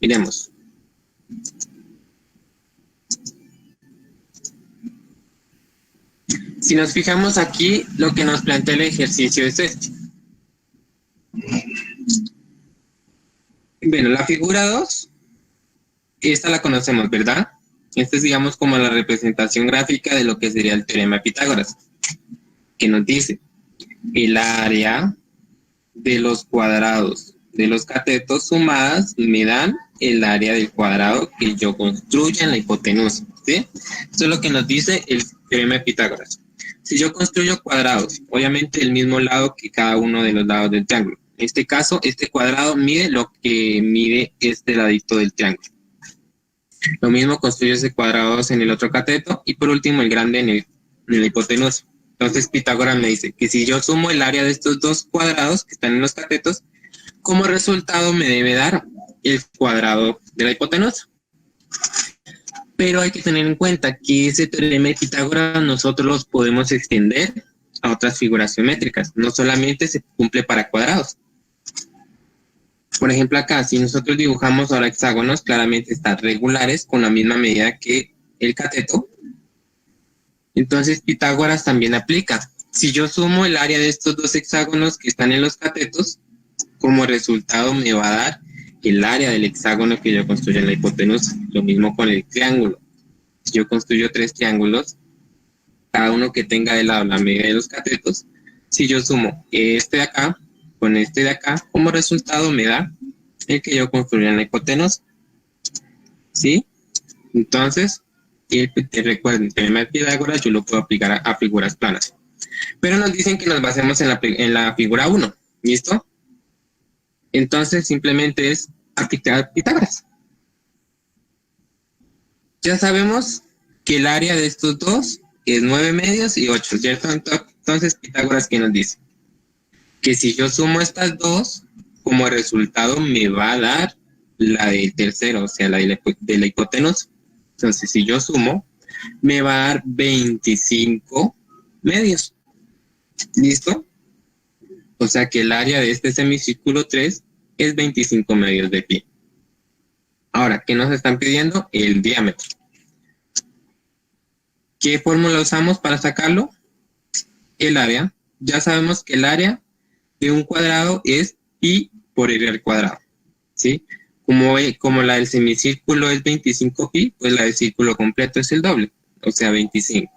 miremos. Si nos fijamos aquí, lo que nos plantea el ejercicio es este. Bueno, la figura 2, esta la conocemos, ¿verdad? Esta es, digamos, como la representación gráfica de lo que sería el teorema de Pitágoras, que nos dice el área de los cuadrados de los catetos sumadas me dan el área del cuadrado que yo construya en la hipotenusa, ¿sí? Esto es lo que nos dice el teorema de Pitágoras. Si yo construyo cuadrados, obviamente el mismo lado que cada uno de los lados del triángulo. En este caso, este cuadrado mide lo que mide este ladito del triángulo. Lo mismo construyo ese cuadrado en el otro cateto y por último el grande en la hipotenusa. Entonces Pitágoras me dice que si yo sumo el área de estos dos cuadrados que están en los catetos, como resultado me debe dar el cuadrado de la hipotenusa. Pero hay que tener en cuenta que ese teorema de Pitágoras nosotros los podemos extender a otras figuras geométricas. No solamente se cumple para cuadrados. Por ejemplo, acá, si nosotros dibujamos ahora hexágonos, claramente están regulares con la misma medida que el cateto. Entonces, Pitágoras también aplica. Si yo sumo el área de estos dos hexágonos que están en los catetos, como resultado me va a dar el área del hexágono que yo construyo en la hipotenusa. Lo mismo con el triángulo. Si yo construyo 3 triángulos, cada uno que tenga de lado la medida de los catetos, si yo sumo este de acá con este de acá, como resultado me da el que yo construyo en la hipotenusa. ¿Sí? Entonces, recuerden, el teorema de Pitágoras yo lo puedo aplicar a figuras planas. Pero nos dicen que nos basemos en la figura 1. ¿Listo? Entonces, simplemente es aplicar Pitágoras. Ya sabemos que el área de estos dos es 9 medios y 8, ¿cierto? Entonces, Pitágoras, ¿qué nos dice? Que si yo sumo estas dos, como resultado me va a dar la del tercero, o sea, la de la hipotenusa. Entonces, si yo sumo, me va a dar 25 medios. ¿Listo? O sea que el área de este semicírculo 3 es 25 medios de pi. Ahora, ¿qué nos están pidiendo? El diámetro. ¿Qué fórmula usamos para sacarlo? El área. Ya sabemos que el área de un cuadrado es pi por r al cuadrado. ¿Sí? Como la del semicírculo es 25 pi, pues la del círculo completo es el doble, o sea 25.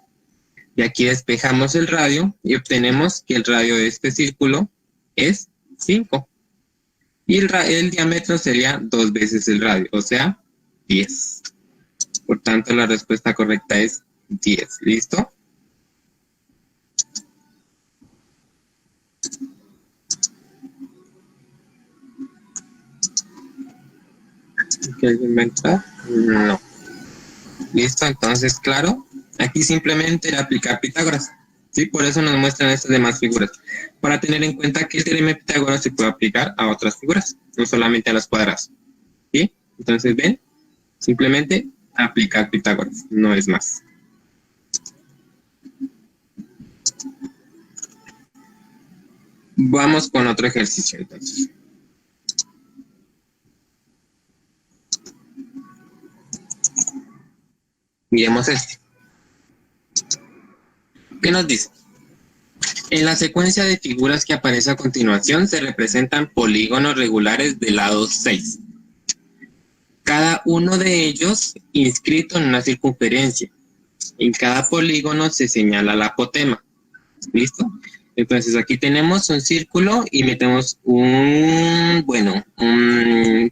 Y aquí despejamos el radio y obtenemos que el radio de este círculo es 5. Y el diámetro sería 2 veces el radio, o sea 10. Por tanto, la respuesta correcta es 10. ¿Listo? ¿Que alguien va a entrar? No. ¿Listo? Entonces, claro, aquí simplemente era aplicar Pitágoras. ¿Sí? Por eso nos muestran estas demás figuras. Para tener en cuenta que el teorema de Pitágoras se puede aplicar a otras figuras, no solamente a las cuadradas. ¿Sí? Entonces, ven, simplemente aplicar Pitágoras, no es más. Vamos con otro ejercicio, entonces. Miremos este. ¿Qué nos dice? En la secuencia de figuras que aparece a continuación se representan polígonos regulares de lado 6. Cada uno de ellos inscrito en una circunferencia. En cada polígono se señala la apotema. ¿Listo? Entonces aquí tenemos un círculo y metemos un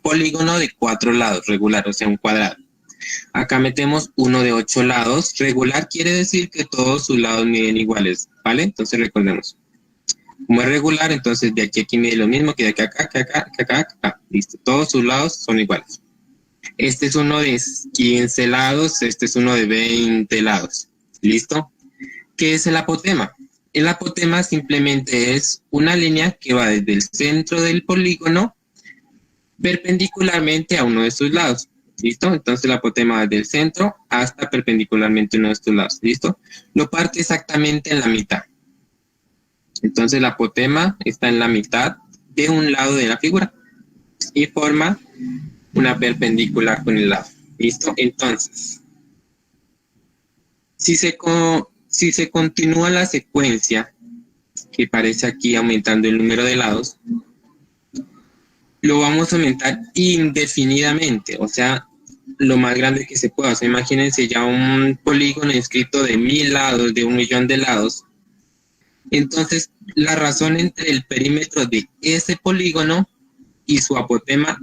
polígono de 4 lados, regular, o sea, un cuadrado. Acá metemos uno de 8 lados. Regular quiere decir que todos sus lados miden iguales, ¿vale? Entonces recordemos. Como es regular, entonces de aquí a aquí mide lo mismo que de aquí a acá, que acá, que acá, que acá. Listo. Todos sus lados son iguales. Este es uno de 15 lados, este es uno de 20 lados. ¿Listo? ¿Qué es el apotema? El apotema simplemente es una línea que va desde el centro del polígono perpendicularmente a uno de sus lados. ¿Listo? Entonces el apotema va desde el centro hasta perpendicularmente a uno de estos lados. ¿Listo? Lo parte exactamente en la mitad. Entonces el apotema está en la mitad de un lado de la figura y forma una perpendicular con el lado. ¿Listo? Entonces, si se continúa la secuencia que parece aquí aumentando el número de lados, lo vamos a aumentar indefinidamente, o sea, lo más grande que se pueda. O sea, imagínense ya un polígono inscrito de 1000 lados, de 1.000.000 de lados. Entonces, la razón entre el perímetro de ese polígono y su apotema,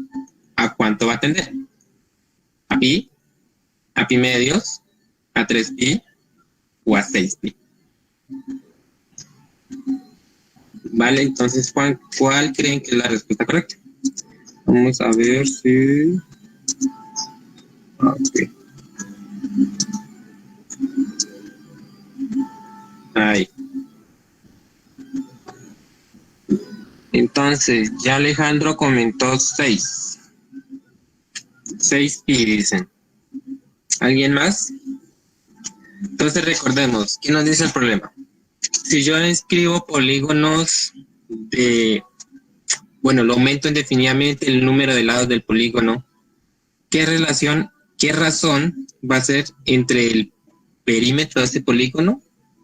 ¿a cuánto va a tender? ¿A pi? ¿A pi medios? ¿A 3pi? ¿O a 6pi? Vale, entonces, ¿cuál creen que es la respuesta correcta? Vamos a ver si... Okay. Ahí. Entonces, ya Alejandro comentó 6. 6pi dicen. ¿Alguien más? Entonces recordemos, ¿qué nos dice el problema? Si yo escribo polígonos lo aumento indefinidamente el número de lados del polígono, ¿qué razón va a ser entre el perímetro de este polígono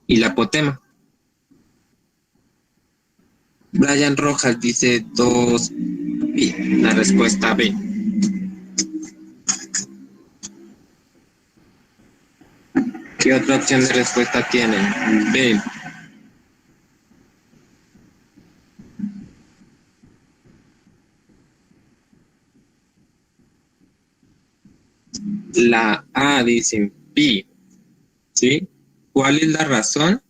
y la apotema? Brian Rojas dice 2pi, la respuesta B. ¿Qué otra opción de respuesta tienen? B. La A dicen pi, ¿sí? ¿Cuál es la razón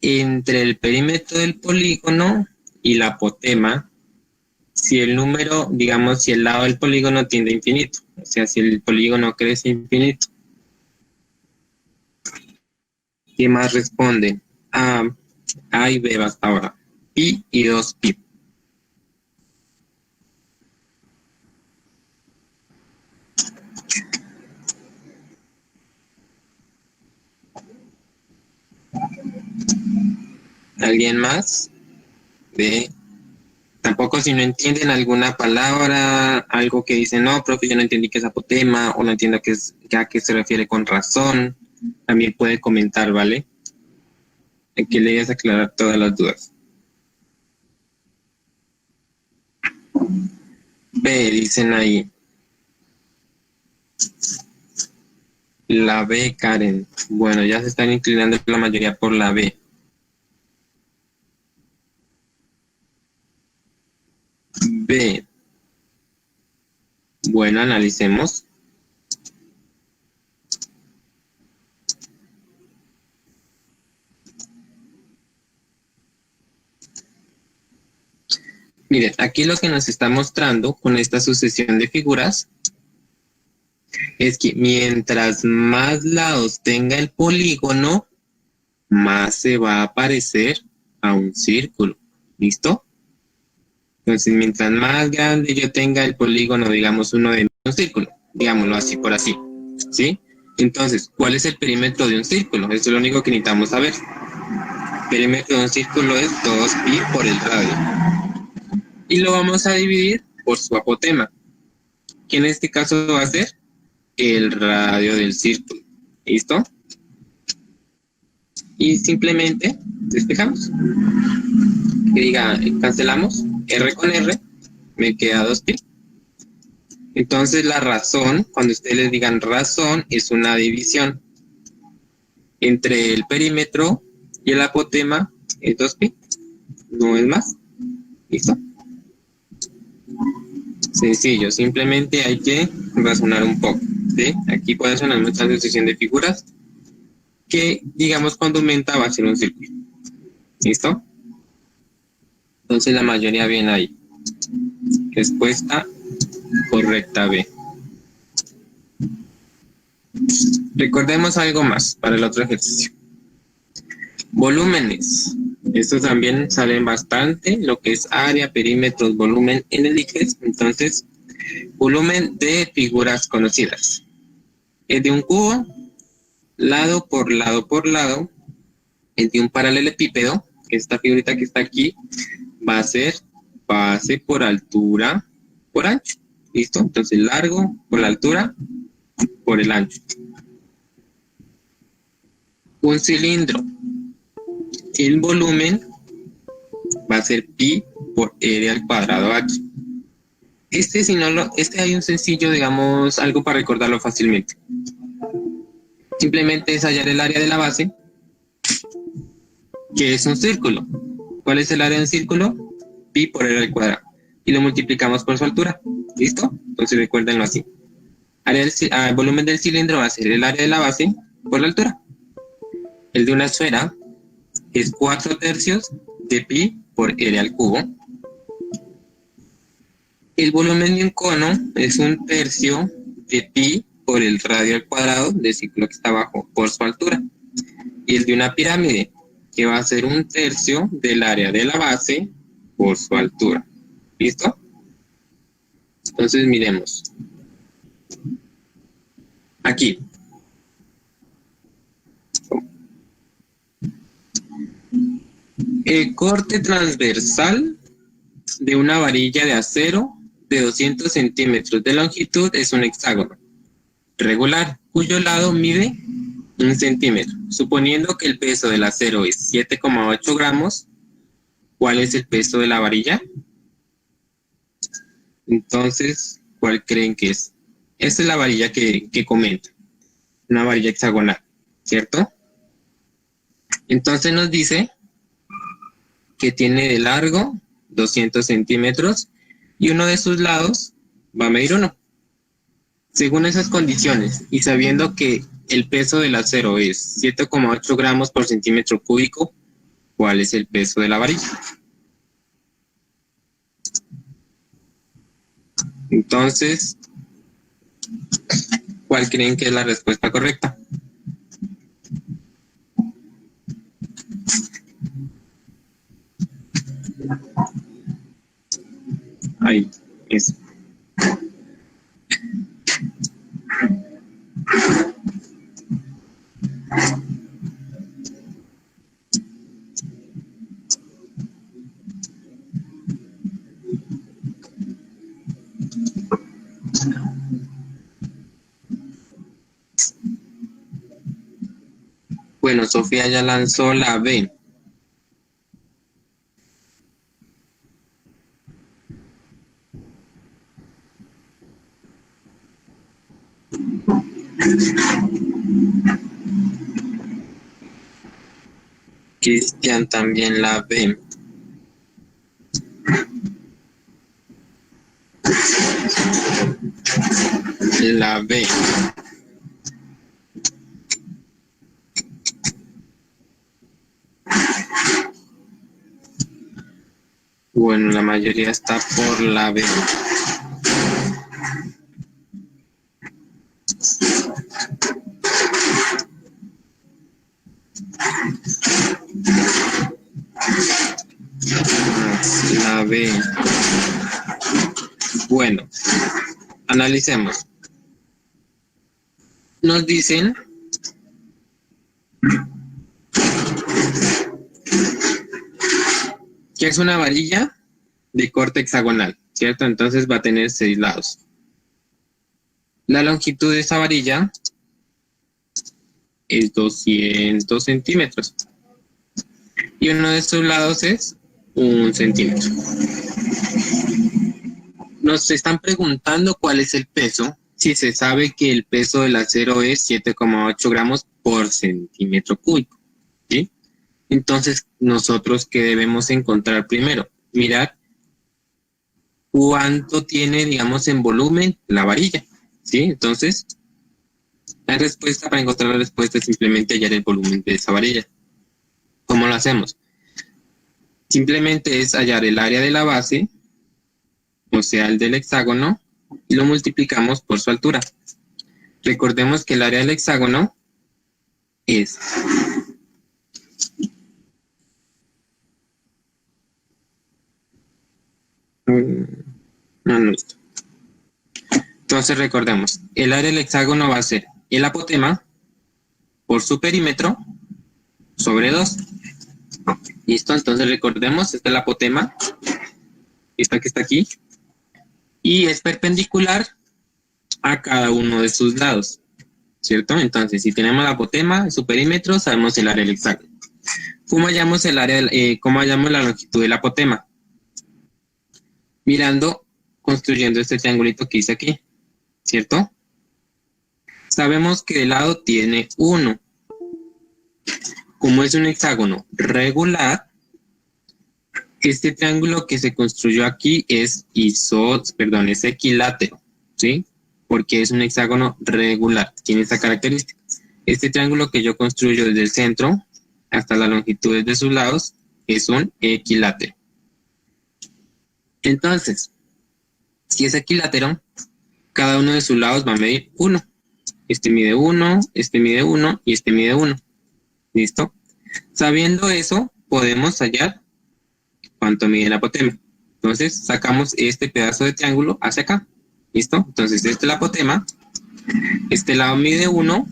entre el perímetro del polígono y la apotema si el número, digamos, si el lado del polígono tiende a infinito? O sea, si el polígono crece infinito. ¿Qué más responden? A y B hasta ahora. Pi y 2pi. ¿Alguien más? B. Tampoco si no entienden alguna palabra, algo que dicen, no, profe, yo no entendí qué es apotema, o no entiendo a qué se refiere con razón, también puede comentar, ¿vale? Aquí le voy a aclarar todas las dudas. B, dicen ahí. La B, Karen. Bueno, ya se están inclinando la mayoría por la B. B. Bueno, analicemos. Miren, aquí lo que nos está mostrando con esta sucesión de figuras es que mientras más lados tenga el polígono, más se va a parecer a un círculo. ¿Listo? Entonces, mientras más grande yo tenga el polígono, digamos uno de un círculo, digámoslo así por así, ¿sí? Entonces, ¿cuál es el perímetro de un círculo? Eso es lo único que necesitamos saber. El perímetro de un círculo es 2pi por el radio. Y lo vamos a dividir por su apotema, que en este caso va a ser el radio del círculo. ¿Listo? Y simplemente despejamos. Que diga, cancelamos R con R, me queda 2pi. Entonces la razón, cuando ustedes les digan razón, es una división entre el perímetro y el apotema, es 2pi, no es más. ¿Listo? Sencillo, simplemente hay que razonar un poco. ¿Sí? Aquí puede sonar nuestra sucesión de figuras que, digamos, cuando aumenta va a ser un círculo. ¿Listo? Entonces la mayoría viene ahí. Respuesta correcta B. Recordemos algo más para el otro ejercicio. Volúmenes. Estos también salen bastante, lo que es área, perímetros, volumen en el ICFES. Entonces, volumen de figuras conocidas. Es de un cubo, lado por lado por lado, es de un paralelepípedo. Esta figurita que está aquí va a ser base por altura por ancho. ¿Listo? Entonces, largo por la altura por el ancho. Un cilindro. El volumen va a ser pi por r al cuadrado h. Si no este hay un sencillo, digamos, algo para recordarlo fácilmente. Simplemente es hallar el área de la base, que es un círculo. ¿Cuál es el área de un círculo? Pi por r al cuadrado. Y lo multiplicamos por su altura. ¿Listo? Entonces recuérdenlo así. El volumen del cilindro va a ser el área de la base por la altura. El de una esfera es 4/3 de pi por r al cubo. El volumen de un cono es 1/3 de pi por el radio al cuadrado del círculo que está abajo por su altura. Y el de una pirámide, que va a ser 1/3 del área de la base por su altura. ¿Listo? Entonces miremos. Aquí. El corte transversal de una varilla de acero de 200 centímetros de longitud es un hexágono regular, cuyo lado mide 1 centímetro. Suponiendo que el peso del acero es 7,8 gramos, ¿cuál es el peso de la varilla? Entonces, ¿cuál creen que es? Esta es la varilla que comenta, una varilla hexagonal, ¿cierto? Entonces nos dice que tiene de largo 200 centímetros y uno de sus lados va a medir 1. Según esas condiciones y sabiendo que el peso del acero es 7,8 gramos por centímetro cúbico, ¿cuál es el peso de la varilla? Entonces, ¿cuál creen que es la respuesta correcta? Ahí, eso. Bueno, Sofía ya lanzó la B. Cristian también la B. La B. Bueno, la mayoría está por la B. La B. Bueno, analicemos. Nos dicen que es una varilla de corte hexagonal, ¿cierto? Entonces va a tener 6 lados. La longitud de esa varilla es 200 centímetros. Y uno de estos lados es 1 centímetro. Nos están preguntando cuál es el peso, si se sabe que el peso del acero es 7,8 gramos por centímetro cúbico, ¿sí? Entonces, nosotros, ¿qué debemos encontrar primero? Mirar cuánto tiene, digamos, en volumen la varilla, ¿sí? Entonces, la respuesta, para encontrar la respuesta, es simplemente hallar el volumen de esa varilla. ¿Cómo lo hacemos? Simplemente es hallar el área de la base, o sea, el del hexágono, y lo multiplicamos por su altura. Recordemos que el área del hexágono es listo. Entonces recordemos, el área del hexágono va a ser el apotema por su perímetro sobre 2. ¿Listo? Entonces recordemos, este es el apotema, esta que está aquí, y es perpendicular a cada uno de sus lados, ¿cierto? Entonces, si tenemos el apotema, su perímetro, sabemos el área del hexágono. ¿Cómo hallamos cómo hallamos la longitud del apotema? Mirando, construyendo este triangulito que hice aquí, ¿cierto? Sabemos que el lado tiene 1. Como es un hexágono regular, este triángulo que se construyó aquí es equilátero, ¿sí? Porque es un hexágono regular, tiene esa característica. Este triángulo que yo construyo desde el centro hasta las longitudes de sus lados es un equilátero. Entonces, si es equilátero, cada uno de sus lados va a medir 1. Este mide 1, este mide 1 y este mide 1. ¿Listo? Sabiendo eso, podemos hallar cuánto mide el apotema. Entonces, sacamos este pedazo de triángulo hacia acá. ¿Listo? Entonces, este es el apotema. Este lado mide 1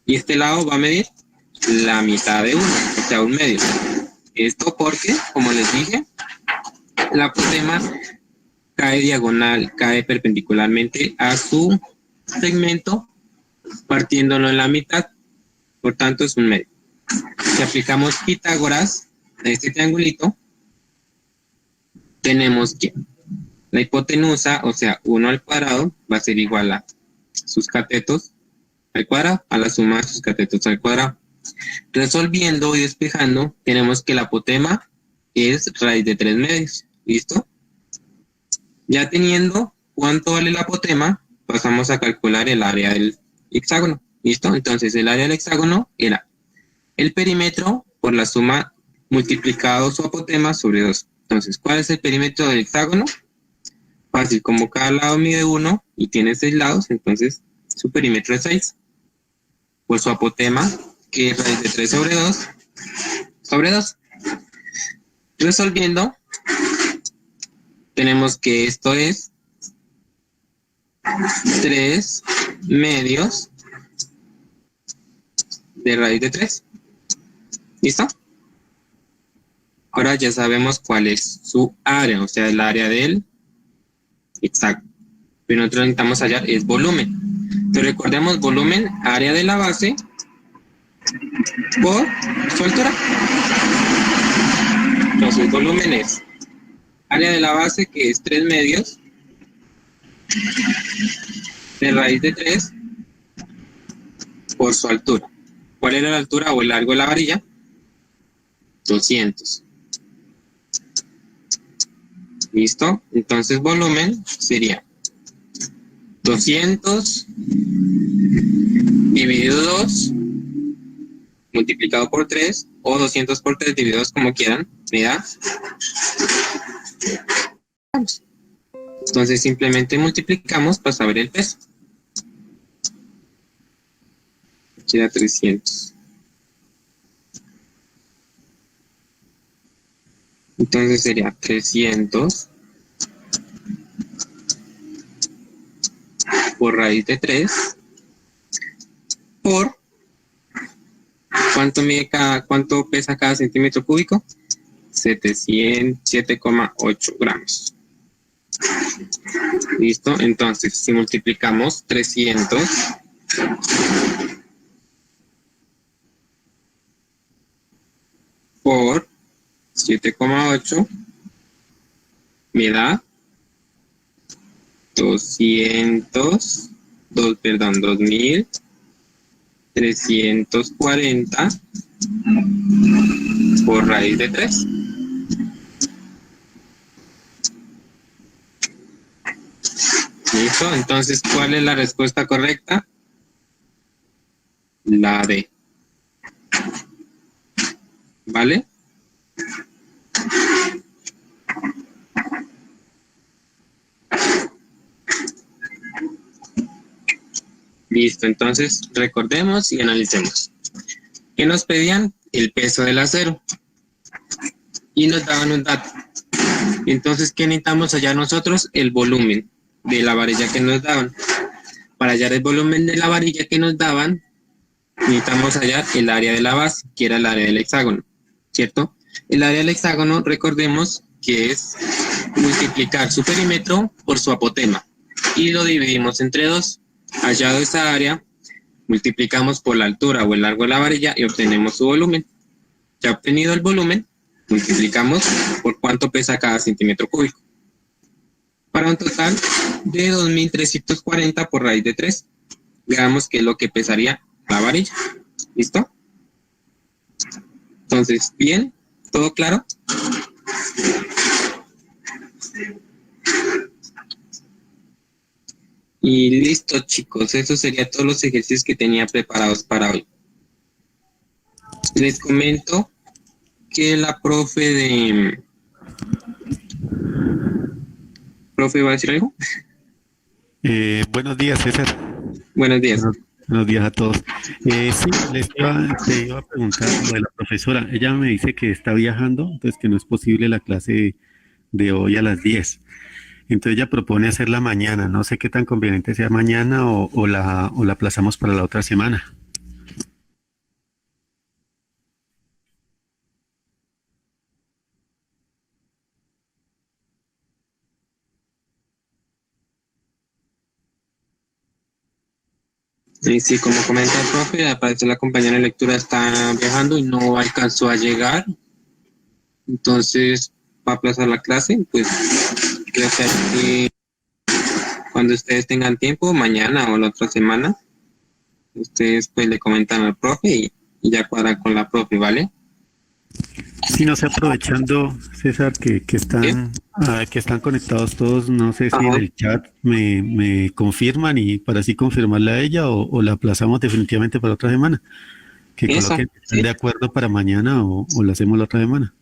y este lado va a medir la mitad de 1, o sea, 1/2. Esto porque, como les dije, el apotema cae diagonal, cae perpendicularmente a su segmento, partiéndolo en la mitad. Por tanto, es 1/2. Si aplicamos Pitágoras a este triangulito, tenemos que la hipotenusa, o sea, 1 al cuadrado, va a ser igual a sus catetos al cuadrado, a la suma de sus catetos al cuadrado. Resolviendo y despejando, tenemos que el apotema es raíz de 3/2. ¿Listo? Ya teniendo cuánto vale el apotema, pasamos a calcular el área del hexágono. ¿Listo? Entonces, el área del hexágono era el perímetro por la suma multiplicado su apotema sobre 2. Entonces, ¿cuál es el perímetro del hexágono? Fácil, como cada lado mide 1 y tiene 6 lados, entonces su perímetro es 6. Por su apotema, que es raíz de 3 sobre 2. Resolviendo, tenemos que esto es 3/2 de raíz de 3. ¿Listo? Ahora ya sabemos cuál es su área, o sea, el área del hexágono. Pero nosotros necesitamos hallar es volumen. Entonces recordemos volumen, área de la base por su altura. Entonces volumen es área de la base, que es 3/2 de raíz de 3 por su altura. ¿Cuál era la altura o el largo de la varilla? 200. ¿Listo? Entonces volumen sería 200 dividido 2 multiplicado por 3, o 200 por 3 dividido 2, como quieran, me da Entonces simplemente multiplicamos para saber el peso. Aquí era 300. Entonces sería 300 por raíz de 3 por ¿cuánto pesa cada centímetro cúbico? 7,8 gramos. ¿Listo? Entonces, si multiplicamos 300 por 7,8 me da 2340 por raíz de 3. ¿Listo? Entonces, ¿cuál es la respuesta correcta? La D. ¿Vale? Listo, entonces recordemos y analicemos. ¿Qué nos pedían? El peso del acero. Y nos daban un dato. Entonces, ¿qué necesitamos hallar nosotros? El volumen de la varilla que nos daban. Para hallar el volumen de la varilla que nos daban, necesitamos hallar el área de la base, que era el área del hexágono, ¿cierto? El área del hexágono, recordemos que es multiplicar su perímetro por su apotema. Y lo dividimos entre 2. Hallado esa área, multiplicamos por la altura o el largo de la varilla y obtenemos su volumen. Ya obtenido el volumen, multiplicamos por cuánto pesa cada centímetro cúbico. Para un total de 2340 por raíz de 3. Veamos qué es lo que pesaría la varilla. ¿Listo? Entonces, bien, ¿todo claro? Y listo, chicos, eso sería todos los ejercicios que tenía preparados para hoy. Les comento que la profe, ¿va a decir algo? Buenos días, César. Buenos días. Buenos días a todos. Sí, te iba a preguntar lo de la profesora. Ella me dice que está viajando, entonces que no es posible la clase de hoy a las 10. Entonces ella propone hacerla mañana. No sé qué tan conveniente sea mañana o la aplazamos para la otra semana. Y sí, como comenta el profe, al parecer la compañera de lectura está viajando y no alcanzó a llegar. Entonces, va a aplazar la clase. Pues creo que cuando ustedes tengan tiempo, mañana o la otra semana, ustedes pues le comentan al profe y ya cuadran con la profe, ¿vale? Sí, no sé, aprovechando, César, que están conectados todos, no sé si en Ajá. el chat me confirman y para así confirmarle a ella o la aplazamos definitivamente para otra semana. Que Eso, coloquen, ¿están sí. de acuerdo para mañana o la hacemos la otra semana?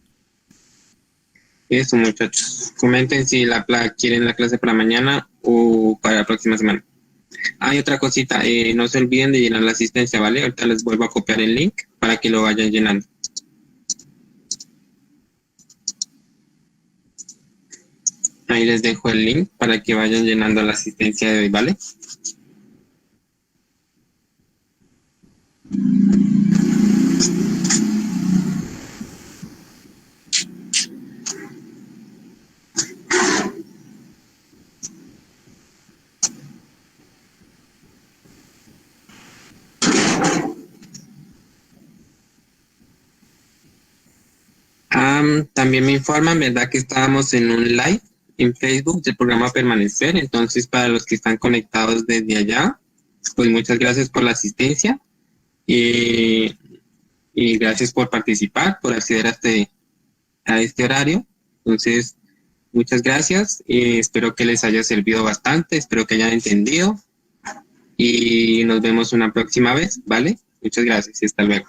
Eso, muchachos. Comenten si quieren la clase para mañana o para la próxima semana. Hay otra cosita, no se olviden de llenar la asistencia, ¿vale? Ahorita les vuelvo a copiar el link para que lo vayan llenando. Ahí les dejo el link para que vayan llenando la asistencia de hoy, ¿vale? También me informan, ¿verdad? Que estábamos en un live en Facebook del programa Permanecer. Entonces, para los que están conectados desde allá, pues muchas gracias por la asistencia y gracias por participar, por acceder a este horario. Entonces, muchas gracias. Espero que les haya servido bastante, espero que hayan entendido y nos vemos una próxima vez, ¿vale? Muchas gracias y hasta luego.